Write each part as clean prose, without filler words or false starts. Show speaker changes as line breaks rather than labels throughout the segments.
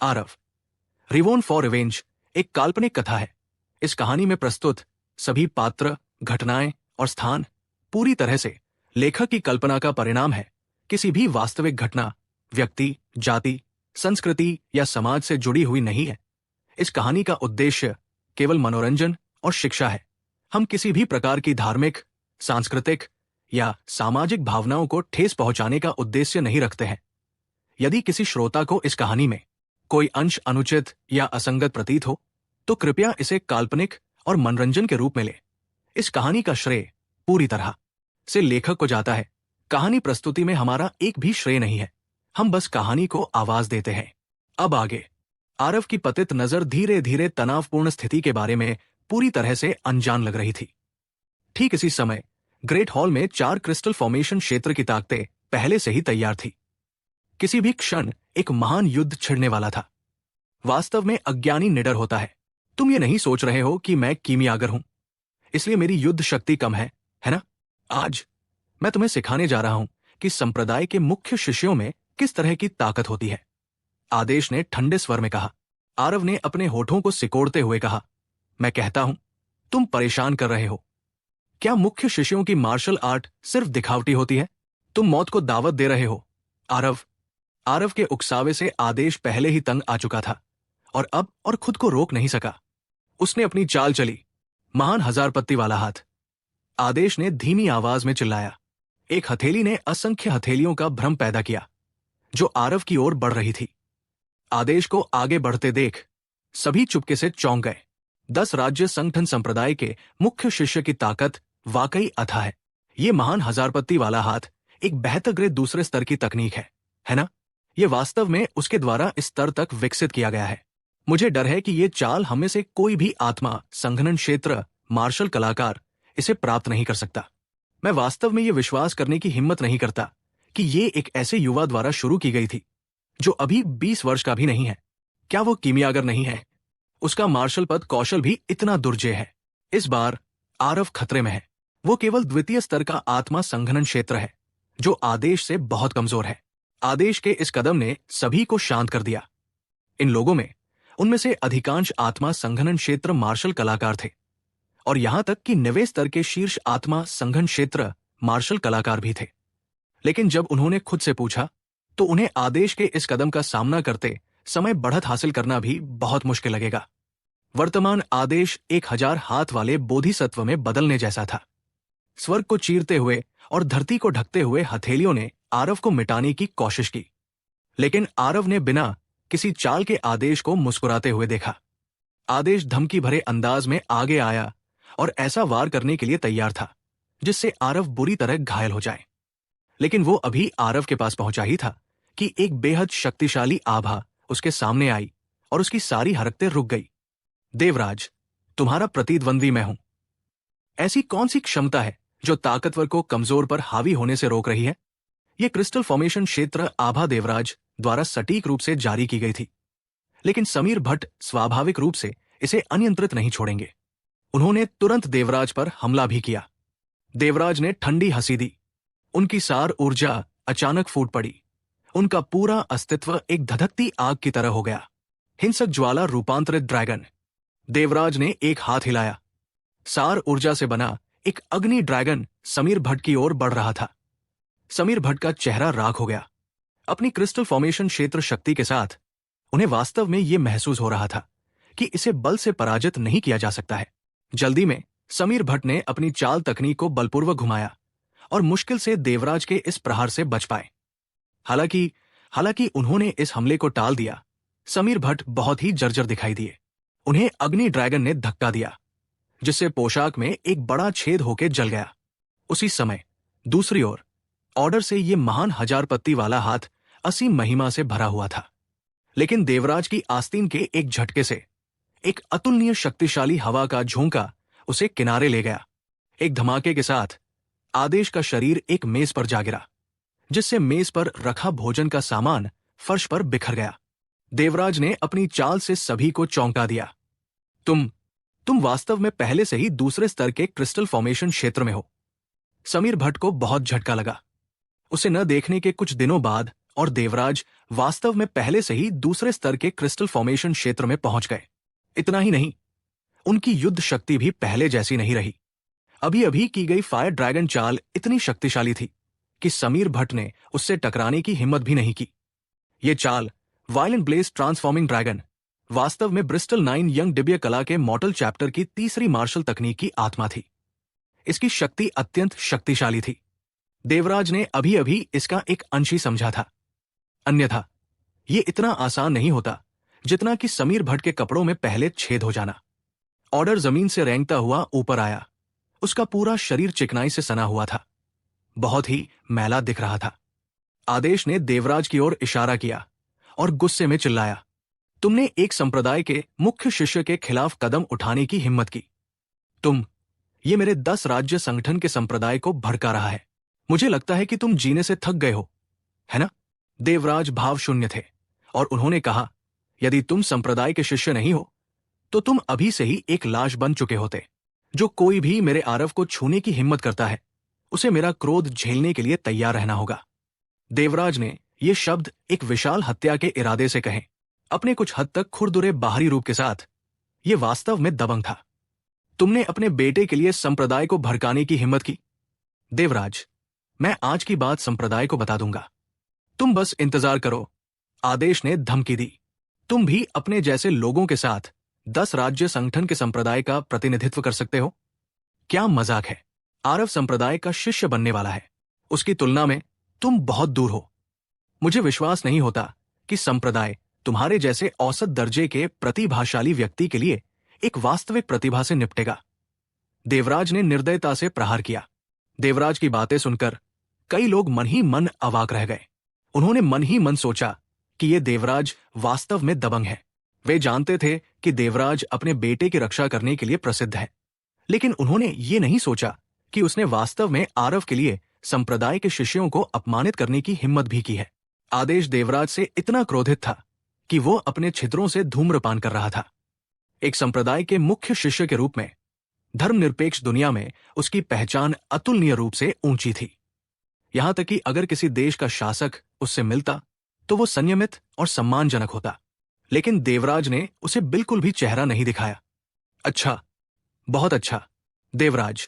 Aarav, रिवोन for revenge एक काल्पनिक कथा है। इस कहानी में प्रस्तुत सभी पात्र, घटनाएं और स्थान पूरी तरह से लेखक की कल्पना का परिणाम है, किसी भी वास्तविक घटना, व्यक्ति, जाति, संस्कृति या समाज से जुड़ी हुई नहीं है। इस कहानी का उद्देश्य केवल मनोरंजन और शिक्षा है। हम किसी भी प्रकार की धार्मिक, सांस्कृतिक या सामाजिक भावनाओं को ठेस पहुंचाने का उद्देश्य नहीं रखते हैं। यदि किसी श्रोता को इस कहानी में कोई अंश अनुचित या असंगत प्रतीत हो, तो कृपया इसे काल्पनिक और मनोरंजन के रूप में ले। इस कहानी का श्रेय पूरी तरह से लेखक को जाता है। कहानी प्रस्तुति में हमारा एक भी श्रेय नहीं है, हम बस कहानी को आवाज देते हैं। अब आगे। आरव की पतित नजर धीरे धीरे तनावपूर्ण स्थिति के बारे में पूरी तरह से अनजान लग रही थी। ठीक इसी समय ग्रेट हॉल में 4 क्रिस्टल फॉर्मेशन क्षेत्र की ताकतें पहले से ही तैयार थी। किसी भी क्षण एक महान युद्ध छिड़ने वाला था। वास्तव में अज्ञानी निडर होता है। तुम ये नहीं सोच रहे हो कि मैं कीमियागर हूं, इसलिए मेरी युद्ध शक्ति कम है ना? आज मैं तुम्हें सिखाने जा रहा हूं कि संप्रदाय के मुख्य शिष्यों में किस तरह की ताकत होती है, आदेश ने ठंडे स्वर में कहा। आरव ने अपने होठों को सिकोड़ते हुए कहा, मैं कहता हूं, तुम परेशान कर रहे हो। क्या मुख्य शिष्यों की मार्शल आर्ट सिर्फ दिखावटी होती है? तुम मौत को दावत दे रहे हो। आरव के उकसावे से आदेश पहले ही तंग आ चुका था और खुद को रोक नहीं सका। उसने अपनी चाल चली, महान हजारपत्ती वाला हाथ। आदेश ने धीमी आवाज में चिल्लाया। एक हथेली ने असंख्य हथेलियों का भ्रम पैदा किया जो आरव की ओर बढ़ रही थी। आदेश को आगे बढ़ते देख सभी चुपके से चौंक गए। 10 राज्य संगठन संप्रदाय के मुख्य शिष्य की ताकत वाकई अथाह है। ये महान हजारपत्ती वाला हाथ एक बेहतर ग्रेड दूसरे स्तर की तकनीक है ना? ये वास्तव में उसके द्वारा इस स्तर तक विकसित किया गया है। मुझे डर है कि ये चाल हमें से कोई भी आत्मा, संघनन क्षेत्र, मार्शल कलाकार इसे प्राप्त नहीं कर सकता। मैं वास्तव में ये विश्वास करने की हिम्मत नहीं करता कि ये एक ऐसे युवा द्वारा शुरू की गई थी जो अभी 20 वर्ष का भी नहीं है। क्या वो कीमियागर नहीं है? उसका मार्शल पद कौशल भी इतना दुर्जय है। इस बार आरव खतरे में है। वो केवल द्वितीय स्तर का आत्मा संघनन क्षेत्र है जो आदेश से बहुत कमजोर है। आदेश के इस कदम ने सभी को शांत कर दिया। इन लोगों में उनमें से अधिकांश आत्मा संघनन क्षेत्र मार्शल कलाकार थे और यहां तक कि 9वें स्तर के शीर्ष आत्मा संघन क्षेत्र मार्शल कलाकार भी थे। लेकिन जब उन्होंने खुद से पूछा तो उन्हें आदेश के इस कदम का सामना करते समय बढ़त हासिल करना भी बहुत मुश्किल लगेगा। वर्तमान आदेश 1000 हाथ वाले बोधिसत्व में बदलने जैसा था। स्वर्ग को चीरते हुए और धरती को ढकते हुए हथेलियों ने आरव को मिटाने की कोशिश की, लेकिन आरव ने बिना किसी चाल के आदेश को मुस्कुराते हुए देखा। आदेश धमकी भरे अंदाज में आगे आया और ऐसा वार करने के लिए तैयार था जिससे आरव बुरी तरह घायल हो जाए। लेकिन वो अभी आरव के पास पहुंचा ही था कि एक बेहद शक्तिशाली आभा उसके सामने आई और उसकी सारी हरकतें रुक गई। देवराज, तुम्हारा प्रतिद्वंदी मैं हूं। ऐसी कौन सी क्षमता है जो ताकतवर को कमजोर पर हावी होने से रोक रही है? यह क्रिस्टल फॉर्मेशन क्षेत्र आभा देवराज द्वारा सटीक रूप से जारी की गई थी, लेकिन समीर भट्ट स्वाभाविक रूप से इसे अनियंत्रित नहीं छोड़ेंगे। उन्होंने तुरंत देवराज पर हमला भी किया। देवराज ने ठंडी हंसी दी। उनकी सार ऊर्जा अचानक फूट पड़ी। उनका पूरा अस्तित्व एक धधकती आग की तरह हो गया। हिंसक ज्वाला रूपांतरित ड्रैगन। देवराज ने एक हाथ हिलाया। सार ऊर्जा से बना एक अग्नि ड्रैगन समीर भट्ट की ओर बढ़ रहा था। समीर भट्ट का चेहरा राख हो गया। अपनी क्रिस्टल फॉर्मेशन क्षेत्र शक्ति के साथ उन्हें वास्तव में यह महसूस हो रहा था कि इसे बल से पराजित नहीं किया जा सकता है। जल्दी में समीर भट्ट ने अपनी चाल तकनीक को बलपूर्वक घुमाया और मुश्किल से देवराज के इस प्रहार से बच पाए। हालांकि उन्होंने इस हमले को टाल दिया। समीर भट्ट बहुत ही जर्जर दिखाई दिए। उन्हें अग्नि ड्रैगन ने धक्का दिया जिससे पोशाक में एक बड़ा छेद होकर जल गया। उसी समय दूसरी ओर ऑर्डर से यह महान हजारपत्ती वाला हाथ असीम महिमा से भरा हुआ था, लेकिन देवराज की आस्तीन के एक झटके से एक अतुलनीय शक्तिशाली हवा का झोंका उसे किनारे ले गया। एक धमाके के साथ आदेश का शरीर एक मेज पर जा गिरा, जिससे मेज पर रखा भोजन का सामान फर्श पर बिखर गया। देवराज ने अपनी चाल से सभी को चौंका दिया। तुम वास्तव में पहले से ही दूसरे स्तर के क्रिस्टल फॉर्मेशन क्षेत्र में हो। समीर भट्ट को बहुत झटका लगा। उसे न देखने के कुछ दिनों बाद और देवराज वास्तव में पहले से ही दूसरे स्तर के क्रिस्टल फॉर्मेशन क्षेत्र में पहुंच गए। इतना ही नहीं, उनकी युद्ध शक्ति भी पहले जैसी नहीं रही। अभी अभी की गई फायर ड्रैगन चाल इतनी शक्तिशाली थी कि समीर भट्ट ने उससे टकराने की हिम्मत भी नहीं की। ये चाल वायलेंट ब्लेज ट्रांसफॉर्मिंग ड्रैगन वास्तव में ब्रिस्टल 9 यंग दिव्य कला के मॉर्टल चैप्टर की तीसरी मार्शल तकनीक की आत्मा थी। इसकी शक्ति अत्यंत शक्तिशाली थी। देवराज ने अभी अभी इसका एक अंश ही समझा था, अन्यथा ये इतना आसान नहीं होता जितना कि समीर भट्ट के कपड़ों में पहले छेद हो जाना। ऑर्डर जमीन से रेंगता हुआ ऊपर आया। उसका पूरा शरीर चिकनाई से सना हुआ था, बहुत ही मैला दिख रहा था। आदेश ने देवराज की ओर इशारा किया और गुस्से में चिल्लाया, तुमने एक संप्रदाय के मुख्य शिष्य के खिलाफ कदम उठाने की हिम्मत की। ये मेरे 10 राज्य संगठन के संप्रदाय को भड़का रहा है। मुझे लगता है कि तुम जीने से थक गए हो, है ना? देवराज भाव शून्य थे और उन्होंने कहा, यदि तुम संप्रदाय के शिष्य नहीं हो तो तुम अभी से ही एक लाश बन चुके होते। जो कोई भी मेरे आरव को छूने की हिम्मत करता है उसे मेरा क्रोध झेलने के लिए तैयार रहना होगा। देवराज ने ये शब्द एक विशाल हत्या के इरादे से कहे, अपने कुछ हद तक खुरदुरे बाहरी रूप के साथ। ये वास्तव में दबंग था। तुमने अपने बेटे के लिए संप्रदाय को भड़काने की हिम्मत की। देवराज, मैं आज की बात संप्रदाय को बता दूंगा, तुम बस इंतजार करो। आदेश ने धमकी दी, तुम भी अपने जैसे लोगों के साथ 10 राज्य संगठन के संप्रदाय का प्रतिनिधित्व कर सकते हो? क्या मजाक है? आरव संप्रदाय का शिष्य बनने वाला है, उसकी तुलना में तुम बहुत दूर हो। मुझे विश्वास नहीं होता कि संप्रदाय तुम्हारे जैसे औसत दर्जे के प्रतिभाशाली व्यक्ति के लिए एक वास्तविक प्रतिभा से निपटेगा। देवराज ने निर्दयता से प्रहार किया। देवराज की बातें सुनकर कई लोग मन ही मन अवाक रह गए। उन्होंने मन ही मन सोचा कि ये देवराज वास्तव में दबंग है। वे जानते थे कि देवराज अपने बेटे की रक्षा करने के लिए प्रसिद्ध है, लेकिन उन्होंने ये नहीं सोचा कि उसने वास्तव में आरव के लिए संप्रदाय के शिष्यों को अपमानित करने की हिम्मत भी की है। आदेश देवराज से इतना क्रोधित था कि वो अपने छिद्रों से धूम्रपान कर रहा था। एक संप्रदाय के मुख्य शिष्य के रूप में धर्मनिरपेक्ष दुनिया में उसकी पहचान अतुलनीय रूप से ऊंची थी। यहां तक कि अगर किसी देश का शासक उससे मिलता तो वो संयमित और सम्मानजनक होता, लेकिन देवराज ने उसे बिल्कुल भी चेहरा नहीं दिखाया। अच्छा, बहुत अच्छा देवराज,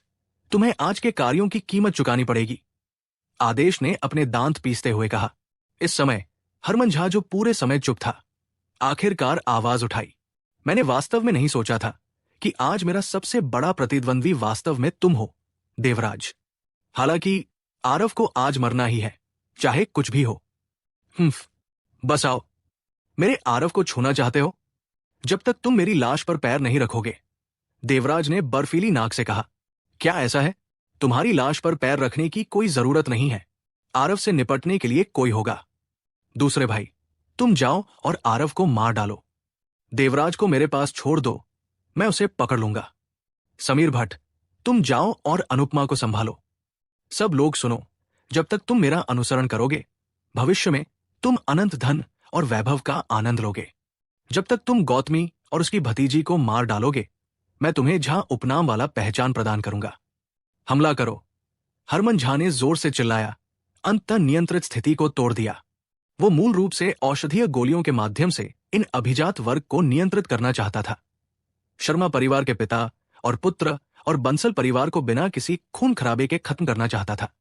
तुम्हें आज के कार्यों की कीमत चुकानी पड़ेगी, आदेश ने अपने दांत पीसते हुए कहा। इस समय हरमन झा, जो पूरे समय चुप था, आखिरकार आवाज उठाई। मैंने वास्तव में नहीं सोचा था कि आज मेरा सबसे बड़ा प्रतिद्वंद्वी वास्तव में तुम हो, देवराज। हालांकि आरव को आज मरना ही है, चाहे कुछ भी हो। बस आओ। मेरे आरव को छूना चाहते हो? जब तक तुम मेरी लाश पर पैर नहीं रखोगे, देवराज ने बर्फीली नाक से कहा। क्या ऐसा है? तुम्हारी लाश पर पैर रखने की कोई जरूरत नहीं है। आरव से निपटने के लिए कोई होगा। दूसरे भाई, तुम जाओ और आरव को मार डालो। देवराज को मेरे पास छोड़ दो, मैं उसे पकड़ लूंगा। समीर भट्ट, तुम जाओ और अनुपमा को संभालो। सब लोग सुनो, जब तक तुम मेरा अनुसरण करोगे, भविष्य में तुम अनंत धन और वैभव का आनंद लोगे। जब तक तुम गौतमी और उसकी भतीजी को मार डालोगे, मैं तुम्हें झा उपनाम वाला पहचान प्रदान करूंगा। हमला करो। हरमन झा ने जोर से चिल्लाया। अंततः नियंत्रित स्थिति को तोड़ दिया। वो मूल रूप से औषधीय गोलियों के माध्यम से इन अभिजात वर्ग को नियंत्रित करना चाहता था। शर्मा परिवार के पिता और पुत्र और बंसल परिवार को बिना किसी खून खराबे के खत्म करना चाहता था।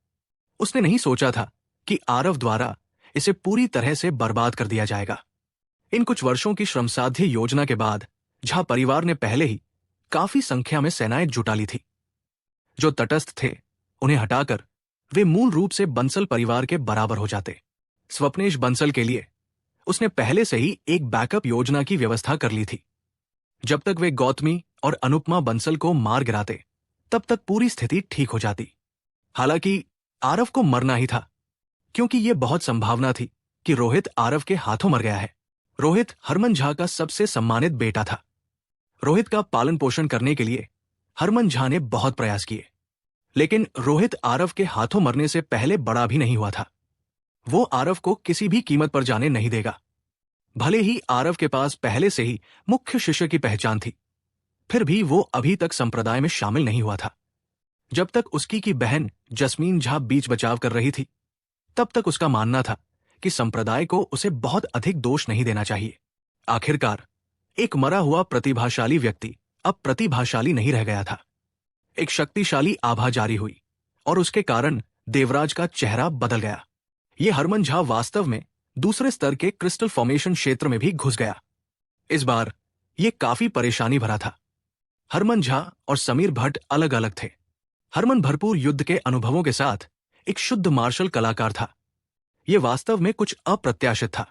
उसने नहीं सोचा था कि आरव द्वारा इसे पूरी तरह से बर्बाद कर दिया जाएगा। इन कुछ वर्षों की श्रमसाध्य योजना के बाद झा परिवार ने पहले ही काफी संख्या में सेनाएं जुटा ली थी। जो तटस्थ थे उन्हें हटाकर वे मूल रूप से बंसल परिवार के बराबर हो जाते। स्वप्नेश बंसल के लिए उसने पहले से ही एक बैकअप योजना की व्यवस्था कर ली थी। जब तक वे गौतमी और अनुपमा बंसल को मार गिराते, तब तक पूरी स्थिति ठीक हो जाती। हालांकि आरव को मरना ही था, क्योंकि यह बहुत संभावना थी कि रोहित आरव के हाथों मर गया है। रोहित हरमन झा का सबसे सम्मानित बेटा था। रोहित का पालन पोषण करने के लिए हरमन झा ने बहुत प्रयास किए, लेकिन रोहित आरव के हाथों मरने से पहले बड़ा भी नहीं हुआ था। वो आरव को किसी भी कीमत पर जाने नहीं देगा। भले ही आरव के पास पहले से ही मुख्य शिष्य की पहचान थी, फिर भी वो अभी तक संप्रदाय में शामिल नहीं हुआ था। जब तक उसकी की बहन जस्मीन झा बीच बचाव कर रही थी, तब तक उसका मानना था कि संप्रदाय को उसे बहुत अधिक दोष नहीं देना चाहिए। आखिरकार एक मरा हुआ प्रतिभाशाली व्यक्ति अब प्रतिभाशाली नहीं रह गया था। एक शक्तिशाली आभा जारी हुई और उसके कारण देवराज का चेहरा बदल गया। ये हरमन झा वास्तव में दूसरे स्तर के क्रिस्टल फॉर्मेशन क्षेत्र में भी घुस गया। इस बार यह काफी परेशानी भरा था। हरमन झा और समीर भट्ट अलग अलग थे। हरमन भरपूर युद्ध के अनुभवों के साथ एक शुद्ध मार्शल कलाकार था। यह वास्तव में कुछ अप्रत्याशित था।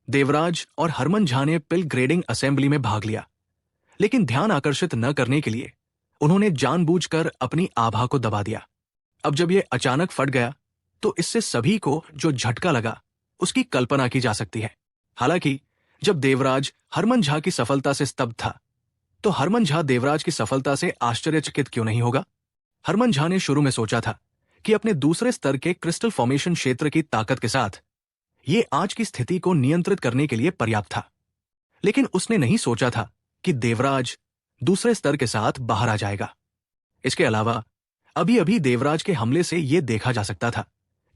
देवराज और हरमन झा ने पिल ग्रेडिंग असेंबली में भाग लिया, लेकिन ध्यान आकर्षित न करने के लिए उन्होंने जानबूझकर अपनी आभा को दबा दिया। अब जब यह अचानक फट गया तो इससे सभी को जो झटका लगा उसकी कल्पना की जा सकती है। हालांकि जब देवराज हरमन झा की सफलता से स्तब्ध था, तो हरमन झा देवराज की सफलता से आश्चर्यचकित क्यों नहीं होगा? हरमन झा ने शुरू में सोचा था कि अपने दूसरे स्तर के क्रिस्टल फॉर्मेशन क्षेत्र की ताकत के साथ ये आज की स्थिति को नियंत्रित करने के लिए पर्याप्त था, लेकिन उसने नहीं सोचा था कि देवराज दूसरे स्तर के साथ बाहर आ जाएगा। इसके अलावा अभी अभी देवराज के हमले से यह देखा जा सकता था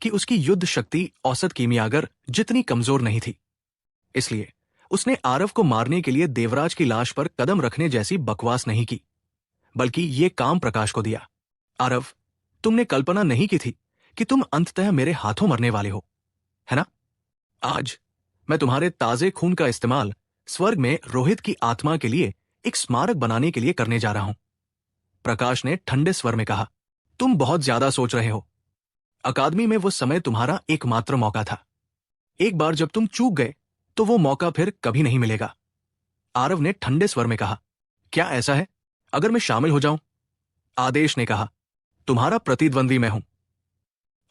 कि उसकी युद्ध शक्ति औसत कीमियागर जितनी कमजोर नहीं थी। इसलिए उसने आरव को मारने के लिए देवराज की लाश पर कदम रखने जैसी बकवास नहीं की, बल्कि ये काम प्रकाश को दिया। आरव, तुमने कल्पना नहीं की थी कि तुम अंततः मेरे हाथों मरने वाले हो, है ना? आज मैं तुम्हारे ताजे खून का इस्तेमाल स्वर्ग में रोहित की आत्मा के लिए एक स्मारक बनाने के लिए करने जा रहा हूं। प्रकाश ने ठंडे स्वर में कहा, तुम बहुत ज्यादा सोच रहे हो। अकादमी में वो समय तुम्हारा एकमात्र मौका था। एक बार जब तुम चूक गए तो वो मौका फिर कभी नहीं मिलेगा। आरव ने ठंडे स्वर में कहा, क्या ऐसा है? अगर मैं शामिल हो जाऊं? आदेश ने कहा, तुम्हारा प्रतिद्वंद्वी मैं हूं।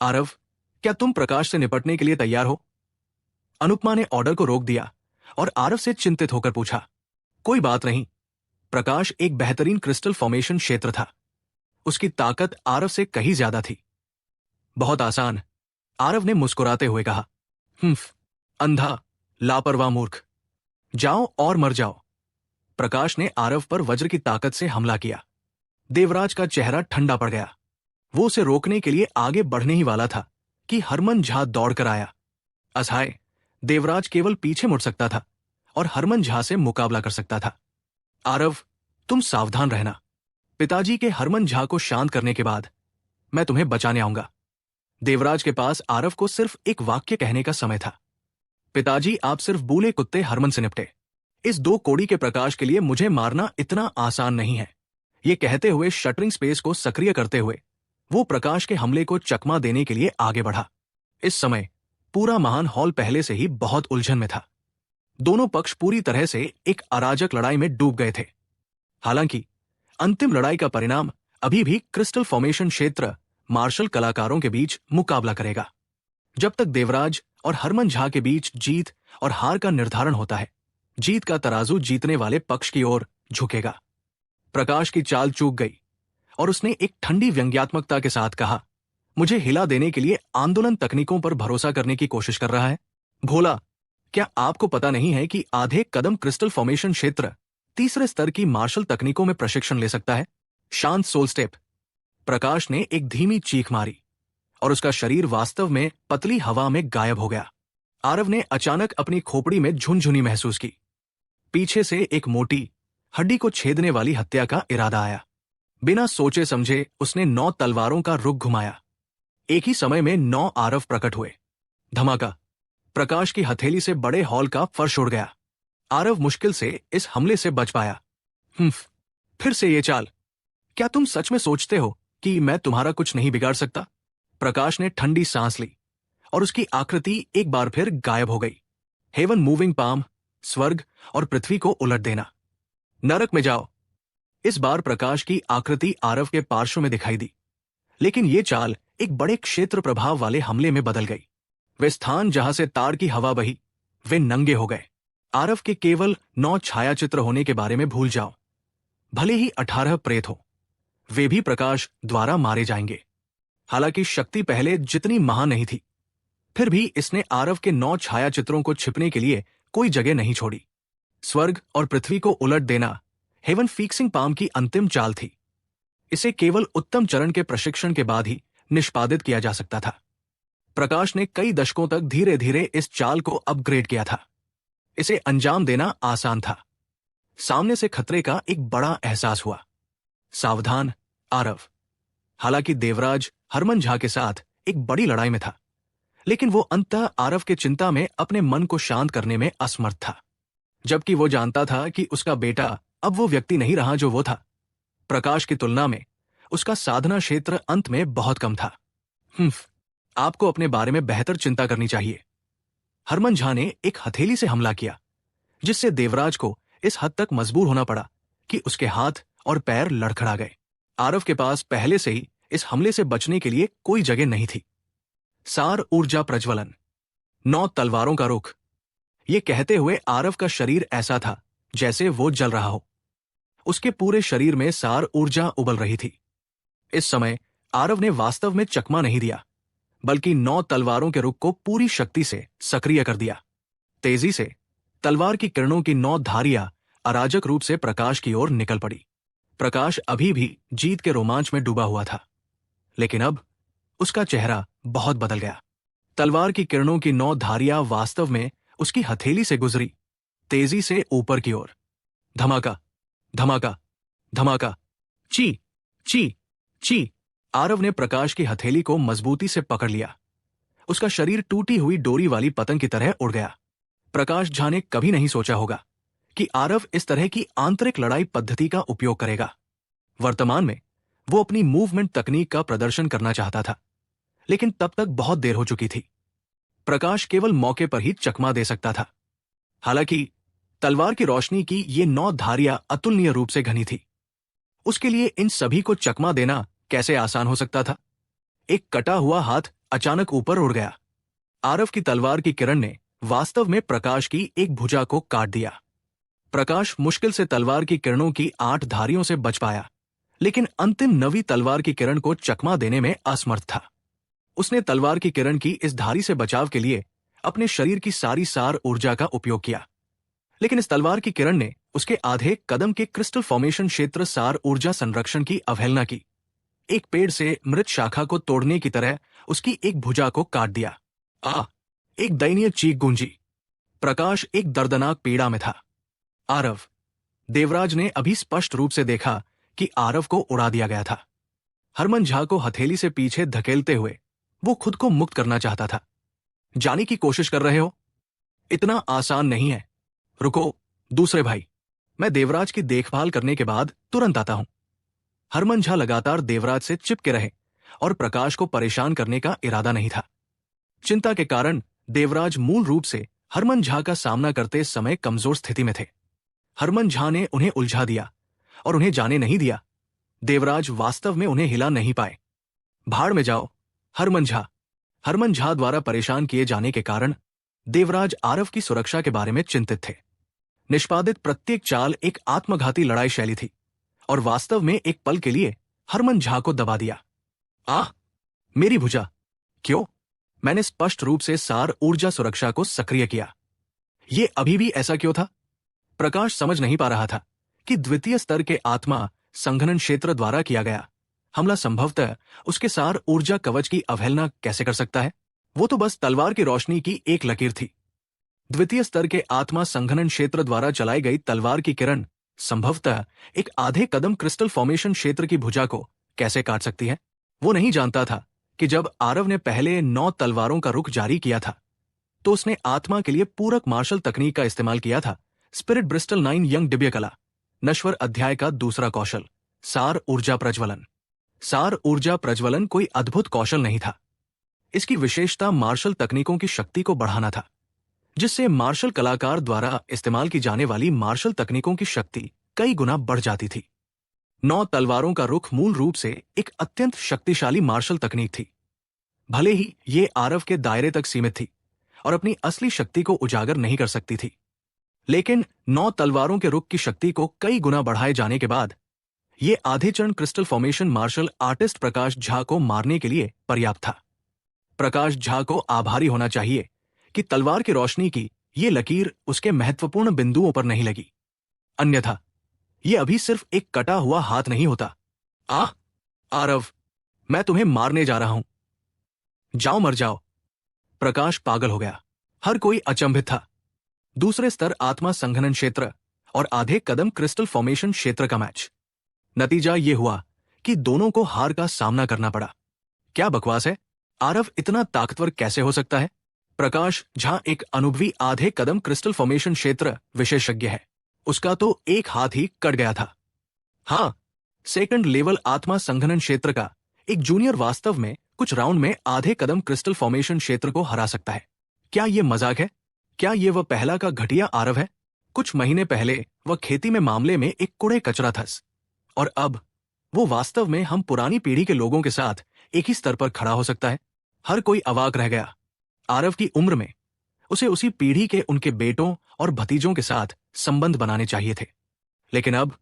आरव, क्या तुम प्रकाश से निपटने के लिए तैयार हो? अनुपमा ने ऑर्डर को रोक दिया और आरव से चिंतित होकर पूछा, कोई बात नहीं। प्रकाश एक बेहतरीन क्रिस्टल फॉर्मेशन क्षेत्र था। उसकी ताकत आरव से कहीं ज्यादा थी। बहुत आसान, आरव ने मुस्कुराते हुए कहा। अंधा, लापरवाह मूर्ख, जाओ और मर जाओ। प्रकाश ने आरव पर वज्र की ताकत से हमला किया। देवराज का चेहरा ठंडा पड़ गया। वो उसे रोकने के लिए आगे बढ़ने ही वाला था कि हरमन झा दौड़कर आया। असहाय देवराज केवल पीछे मुड़ सकता था और हरमन झा से मुकाबला कर सकता था। आरव, तुम सावधान रहना। पिताजी के हरमन झा को शांत करने के बाद मैं तुम्हें बचाने आऊंगा। देवराज के पास आरव को सिर्फ एक वाक्य कहने का समय था। पिताजी, आप सिर्फ बूले कुत्ते हरमन से निपटे। इस 2 कोड़ी के प्रकाश के लिए मुझे मारना इतना आसान नहीं है। ये कहते हुए शटरिंग स्पेस को सक्रिय करते हुए वो प्रकाश के हमले को चकमा देने के लिए आगे बढ़ा। इस समय पूरा महान हॉल पहले से ही बहुत उलझन में था। दोनों पक्ष पूरी तरह से एक अराजक लड़ाई में डूब गए थे। हालांकि अंतिम लड़ाई का परिणाम अभी भी क्रिस्टल फॉर्मेशन क्षेत्र मार्शल कलाकारों के बीच मुकाबला करेगा। जब तक देवराज और हरमन झा के बीच जीत और हार का निर्धारण होता है, जीत का तराजू जीतने वाले पक्ष की ओर झुकेगा। प्रकाश की चाल चूक गई और उसने एक ठंडी व्यंग्यात्मकता के साथ कहा, मुझे हिला देने के लिए आंदोलन तकनीकों पर भरोसा करने की कोशिश कर रहा है? भोला, क्या आपको पता नहीं है कि आधे कदम क्रिस्टल फॉर्मेशन क्षेत्र तीसरे स्तर की मार्शल तकनीकों में प्रशिक्षण ले सकता है? शांत सोल स्टेप। प्रकाश ने एक धीमी चीख मारी और उसका शरीर वास्तव में पतली हवा में गायब हो गया। आरव ने अचानक अपनी खोपड़ी में झुनझुनी महसूस की। पीछे से एक मोटी हड्डी को छेदने वाली हत्या का इरादा आया। बिना सोचे समझे उसने 9 तलवारों का रुख घुमाया। एक ही समय में 9 आरव प्रकट हुए। धमाका! प्रकाश की हथेली से बड़े हॉल का फर्श उड़ गया। आरव मुश्किल से इस हमले से बच पाया। फिर से ये चाल! क्या तुम सच में सोचते हो कि मैं तुम्हारा कुछ नहीं बिगाड़ सकता? प्रकाश ने ठंडी सांस ली और उसकी आकृति एक बार फिर गायब हो गई। हेवन मूविंग पाम, स्वर्ग और पृथ्वी को उलट देना। नरक में जाओ। इस बार प्रकाश की आकृति आरव के पार्श्व में दिखाई दी, लेकिन ये चाल एक बड़े क्षेत्र प्रभाव वाले हमले में बदल गई। वे स्थान जहां से तार की हवा बही, वे नंगे हो गए। आरव के केवल 9 छायाचित्र होने के बारे में भूल जाओ। भले ही 18 प्रेत हो, वे भी प्रकाश द्वारा मारे जाएंगे। हालांकि शक्ति पहले जितनी महान नहीं थी, फिर भी इसने आरव के 9 छायाचित्रों को छिपने के लिए कोई जगह नहीं छोड़ी। स्वर्ग और पृथ्वी को उलट देना हेवन फिक्सिंग पाम की अंतिम चाल थी। इसे केवल उत्तम चरण के प्रशिक्षण के बाद ही निष्पादित किया जा सकता था। प्रकाश ने कई दशकों तक धीरे धीरे इस चाल को अपग्रेड किया था। इसे अंजाम देना आसान था। सामने से खतरे का एक बड़ा एहसास हुआ। सावधान आरव। हालांकि देवराज हरमन झा के साथ एक बड़ी लड़ाई में था, लेकिन वो अंततः आरव के चिंता में अपने मन को शांत करने में असमर्थ था, जबकि वो जानता था कि उसका बेटा अब वो व्यक्ति नहीं रहा जो वो था। प्रकाश की तुलना में उसका साधना क्षेत्र अंत में बहुत कम था। आपको अपने बारे में बेहतर चिंता करनी चाहिए। हरमन झा ने एक हथेली से हमला किया, जिससे देवराज को इस हद तक मजबूर होना पड़ा कि उसके हाथ और पैर लड़खड़ा गए। आरव के पास पहले से ही इस हमले से बचने के लिए कोई जगह नहीं थी। सार ऊर्जा प्रज्वलन, 9 तलवारों का रुख। ये कहते हुए आरव का शरीर ऐसा था जैसे वो जल रहा हो। उसके पूरे शरीर में सार ऊर्जा उबल रही थी। इस समय आरव ने वास्तव में चकमा नहीं दिया, बल्कि 9 तलवारों के रुख को पूरी शक्ति से सक्रिय कर दिया। तेजी से तलवार की किरणों की 9 धारियां अराजक रूप से प्रकाश की ओर निकल पड़ी। प्रकाश अभी भी जीत के रोमांच में डूबा हुआ था, लेकिन अब उसका चेहरा बहुत बदल गया। तलवार की किरणों की 9 धारियां वास्तव में उसकी हथेली से गुजरी, तेजी से ऊपर की ओर। धमाका, धमाका, धमाका। ची ची ची। आरव ने प्रकाश की हथेली को मजबूती से पकड़ लिया। उसका शरीर टूटी हुई डोरी वाली पतंग की तरह उड़ गया। प्रकाश झा ने कभी नहीं सोचा होगा कि आरव इस तरह की आंतरिक लड़ाई पद्धति का उपयोग करेगा। वर्तमान में वो अपनी मूवमेंट तकनीक का प्रदर्शन करना चाहता था, लेकिन तब तक बहुत देर हो चुकी थी। प्रकाश केवल मौके पर ही चकमा दे सकता था। हालांकि तलवार की रोशनी की ये 9 धारियां अतुलनीय रूप से घनी थी। उसके लिए इन सभी को चकमा देना कैसे आसान हो सकता था। एक कटा हुआ हाथ अचानक ऊपर उड़ गया। आरव की तलवार की किरण ने वास्तव में प्रकाश की एक भुजा को काट दिया। प्रकाश मुश्किल से तलवार की किरणों की 8 धारियों से बच पाया, लेकिन अंतिम 9वीं तलवार की किरण को चकमा देने में असमर्थ था। उसने तलवार की किरण की इस धारी से बचाव के लिए अपने शरीर की सारी सार ऊर्जा का उपयोग किया, लेकिन इस तलवार की किरण ने उसके आधे कदम के क्रिस्टल फॉर्मेशन क्षेत्र सार ऊर्जा संरक्षण की अवहेलना की। एक पेड़ से मृत शाखा को तोड़ने की तरह उसकी एक भुजा को काट दिया। एक दयनीय चीख गूंजी। प्रकाश एक दर्दनाक पीड़ा में था। आरव। देवराज ने अभी स्पष्ट रूप से देखा कि आरव को उड़ा दिया गया था। हरमन झा को हथेली से पीछे धकेलते हुए वो खुद को मुक्त करना चाहता था। जाने की कोशिश कर रहे हो? इतना आसान नहीं है। रुको दूसरे भाई, मैं देवराज की देखभाल करने के बाद तुरंत आता हूं। हरमन झा लगातार देवराज से चिपके रहे और प्रकाश को परेशान करने का इरादा नहीं था। चिंता के कारण देवराज मूल रूप से हरमन झा का सामना करते समय कमजोर स्थिति में थे। हरमन झा ने उन्हें उलझा दिया और उन्हें जाने नहीं दिया। देवराज वास्तव में उन्हें हिला नहीं पाए। भाड़ में जाओ हरमन झा। हरमन झा द्वारा परेशान किए जाने के कारण देवराज आरव की सुरक्षा के बारे में चिंतित थे। निष्पादित प्रत्येक चाल एक आत्मघाती लड़ाई शैली थी और वास्तव में एक पल के लिए हरमन झा को दबा दिया। मेरी भुजा। क्यों? मैंने स्पष्ट रूप से सार ऊर्जा सुरक्षा को सक्रिय किया। ये अभी भी ऐसा क्यों था? प्रकाश समझ नहीं पा रहा था कि द्वितीय स्तर के आत्मा संघनन क्षेत्र द्वारा किया गया हमला संभवतः उसके सार ऊर्जा कवच की अवहेलना कैसे कर सकता है। वो तो बस तलवार की रोशनी की एक लकीर थी। द्वितीय स्तर के आत्मा संघनन क्षेत्र द्वारा चलाई गई तलवार की किरण संभवतः एक आधे कदम क्रिस्टल फॉर्मेशन क्षेत्र की भुजा को कैसे काट सकती है। वो नहीं जानता था कि जब आरव ने पहले 9 तलवारों का रुख जारी किया था तो उसने आत्मा के लिए पूरक मार्शल तकनीक का इस्तेमाल किया था। स्पिरिट ब्रिस्टल 9 यंग दिव्य कला नश्वर अध्याय का दूसरा कौशल सार ऊर्जा प्रज्वलन। सार ऊर्जा प्रज्वलन कोई अद्भुत कौशल नहीं था। इसकी विशेषता मार्शल तकनीकों की शक्ति को बढ़ाना था, जिससे मार्शल कलाकार द्वारा इस्तेमाल की जाने वाली मार्शल तकनीकों की शक्ति कई गुना बढ़ जाती थी। 9 तलवारों का रुख मूल रूप से एक अत्यंत शक्तिशाली मार्शल तकनीक थी। भले ही ये आरव के दायरे तक सीमित थी और अपनी असली शक्ति को उजागर नहीं कर सकती थी, लेकिन 9 तलवारों के रुख की शक्ति को कई गुना बढ़ाए जाने के बाद ये आधे चरण crystal formation martial artist Prakash Jha को मारने के लिए पर्याप्त था। प्रकाश झा को आभारी होना चाहिए कि तलवार की रोशनी की ये लकीर उसके महत्वपूर्ण बिंदुओं पर नहीं लगी, अन्यथा ये अभी सिर्फ एक कटा हुआ हाथ नहीं होता। आरव, मैं तुम्हें मारने जा रहा हूं। जाओ मर जाओ। प्रकाश पागल हो गया। हर कोई अचंभित था। दूसरे स्तर आत्मा संघनन क्षेत्र और आधे कदम क्रिस्टल फॉर्मेशन क्षेत्र का मैच। नतीजा ये हुआ कि दोनों को हार का सामना करना पड़ा। क्या बकवास है? आरव इतना ताकतवर कैसे हो सकता है? प्रकाश झा एक अनुभवी आधे कदम क्रिस्टल फॉर्मेशन क्षेत्र विशेषज्ञ है। उसका तो एक हाथ ही कट गया था। हाँ, सेकंड लेवल आत्मा संघनन क्षेत्र का एक जूनियर वास्तव में कुछ राउंड में आधे कदम क्रिस्टल फॉर्मेशन क्षेत्र को हरा सकता है। क्या ये मजाक है? क्या ये वह पहला का घटिया आरव है? कुछ महीने पहले वह खेती में मामले में एक कूड़े कचरा था, और अब वो वास्तव में हम पुरानी पीढ़ी के लोगों के साथ एक ही स्तर पर खड़ा हो सकता है। हर कोई अवाक रह गया। आरव की उम्र में उसे उसी पीढ़ी के उनके बेटों और भतीजों के साथ संबंध बनाने चाहिए थे, लेकिन अब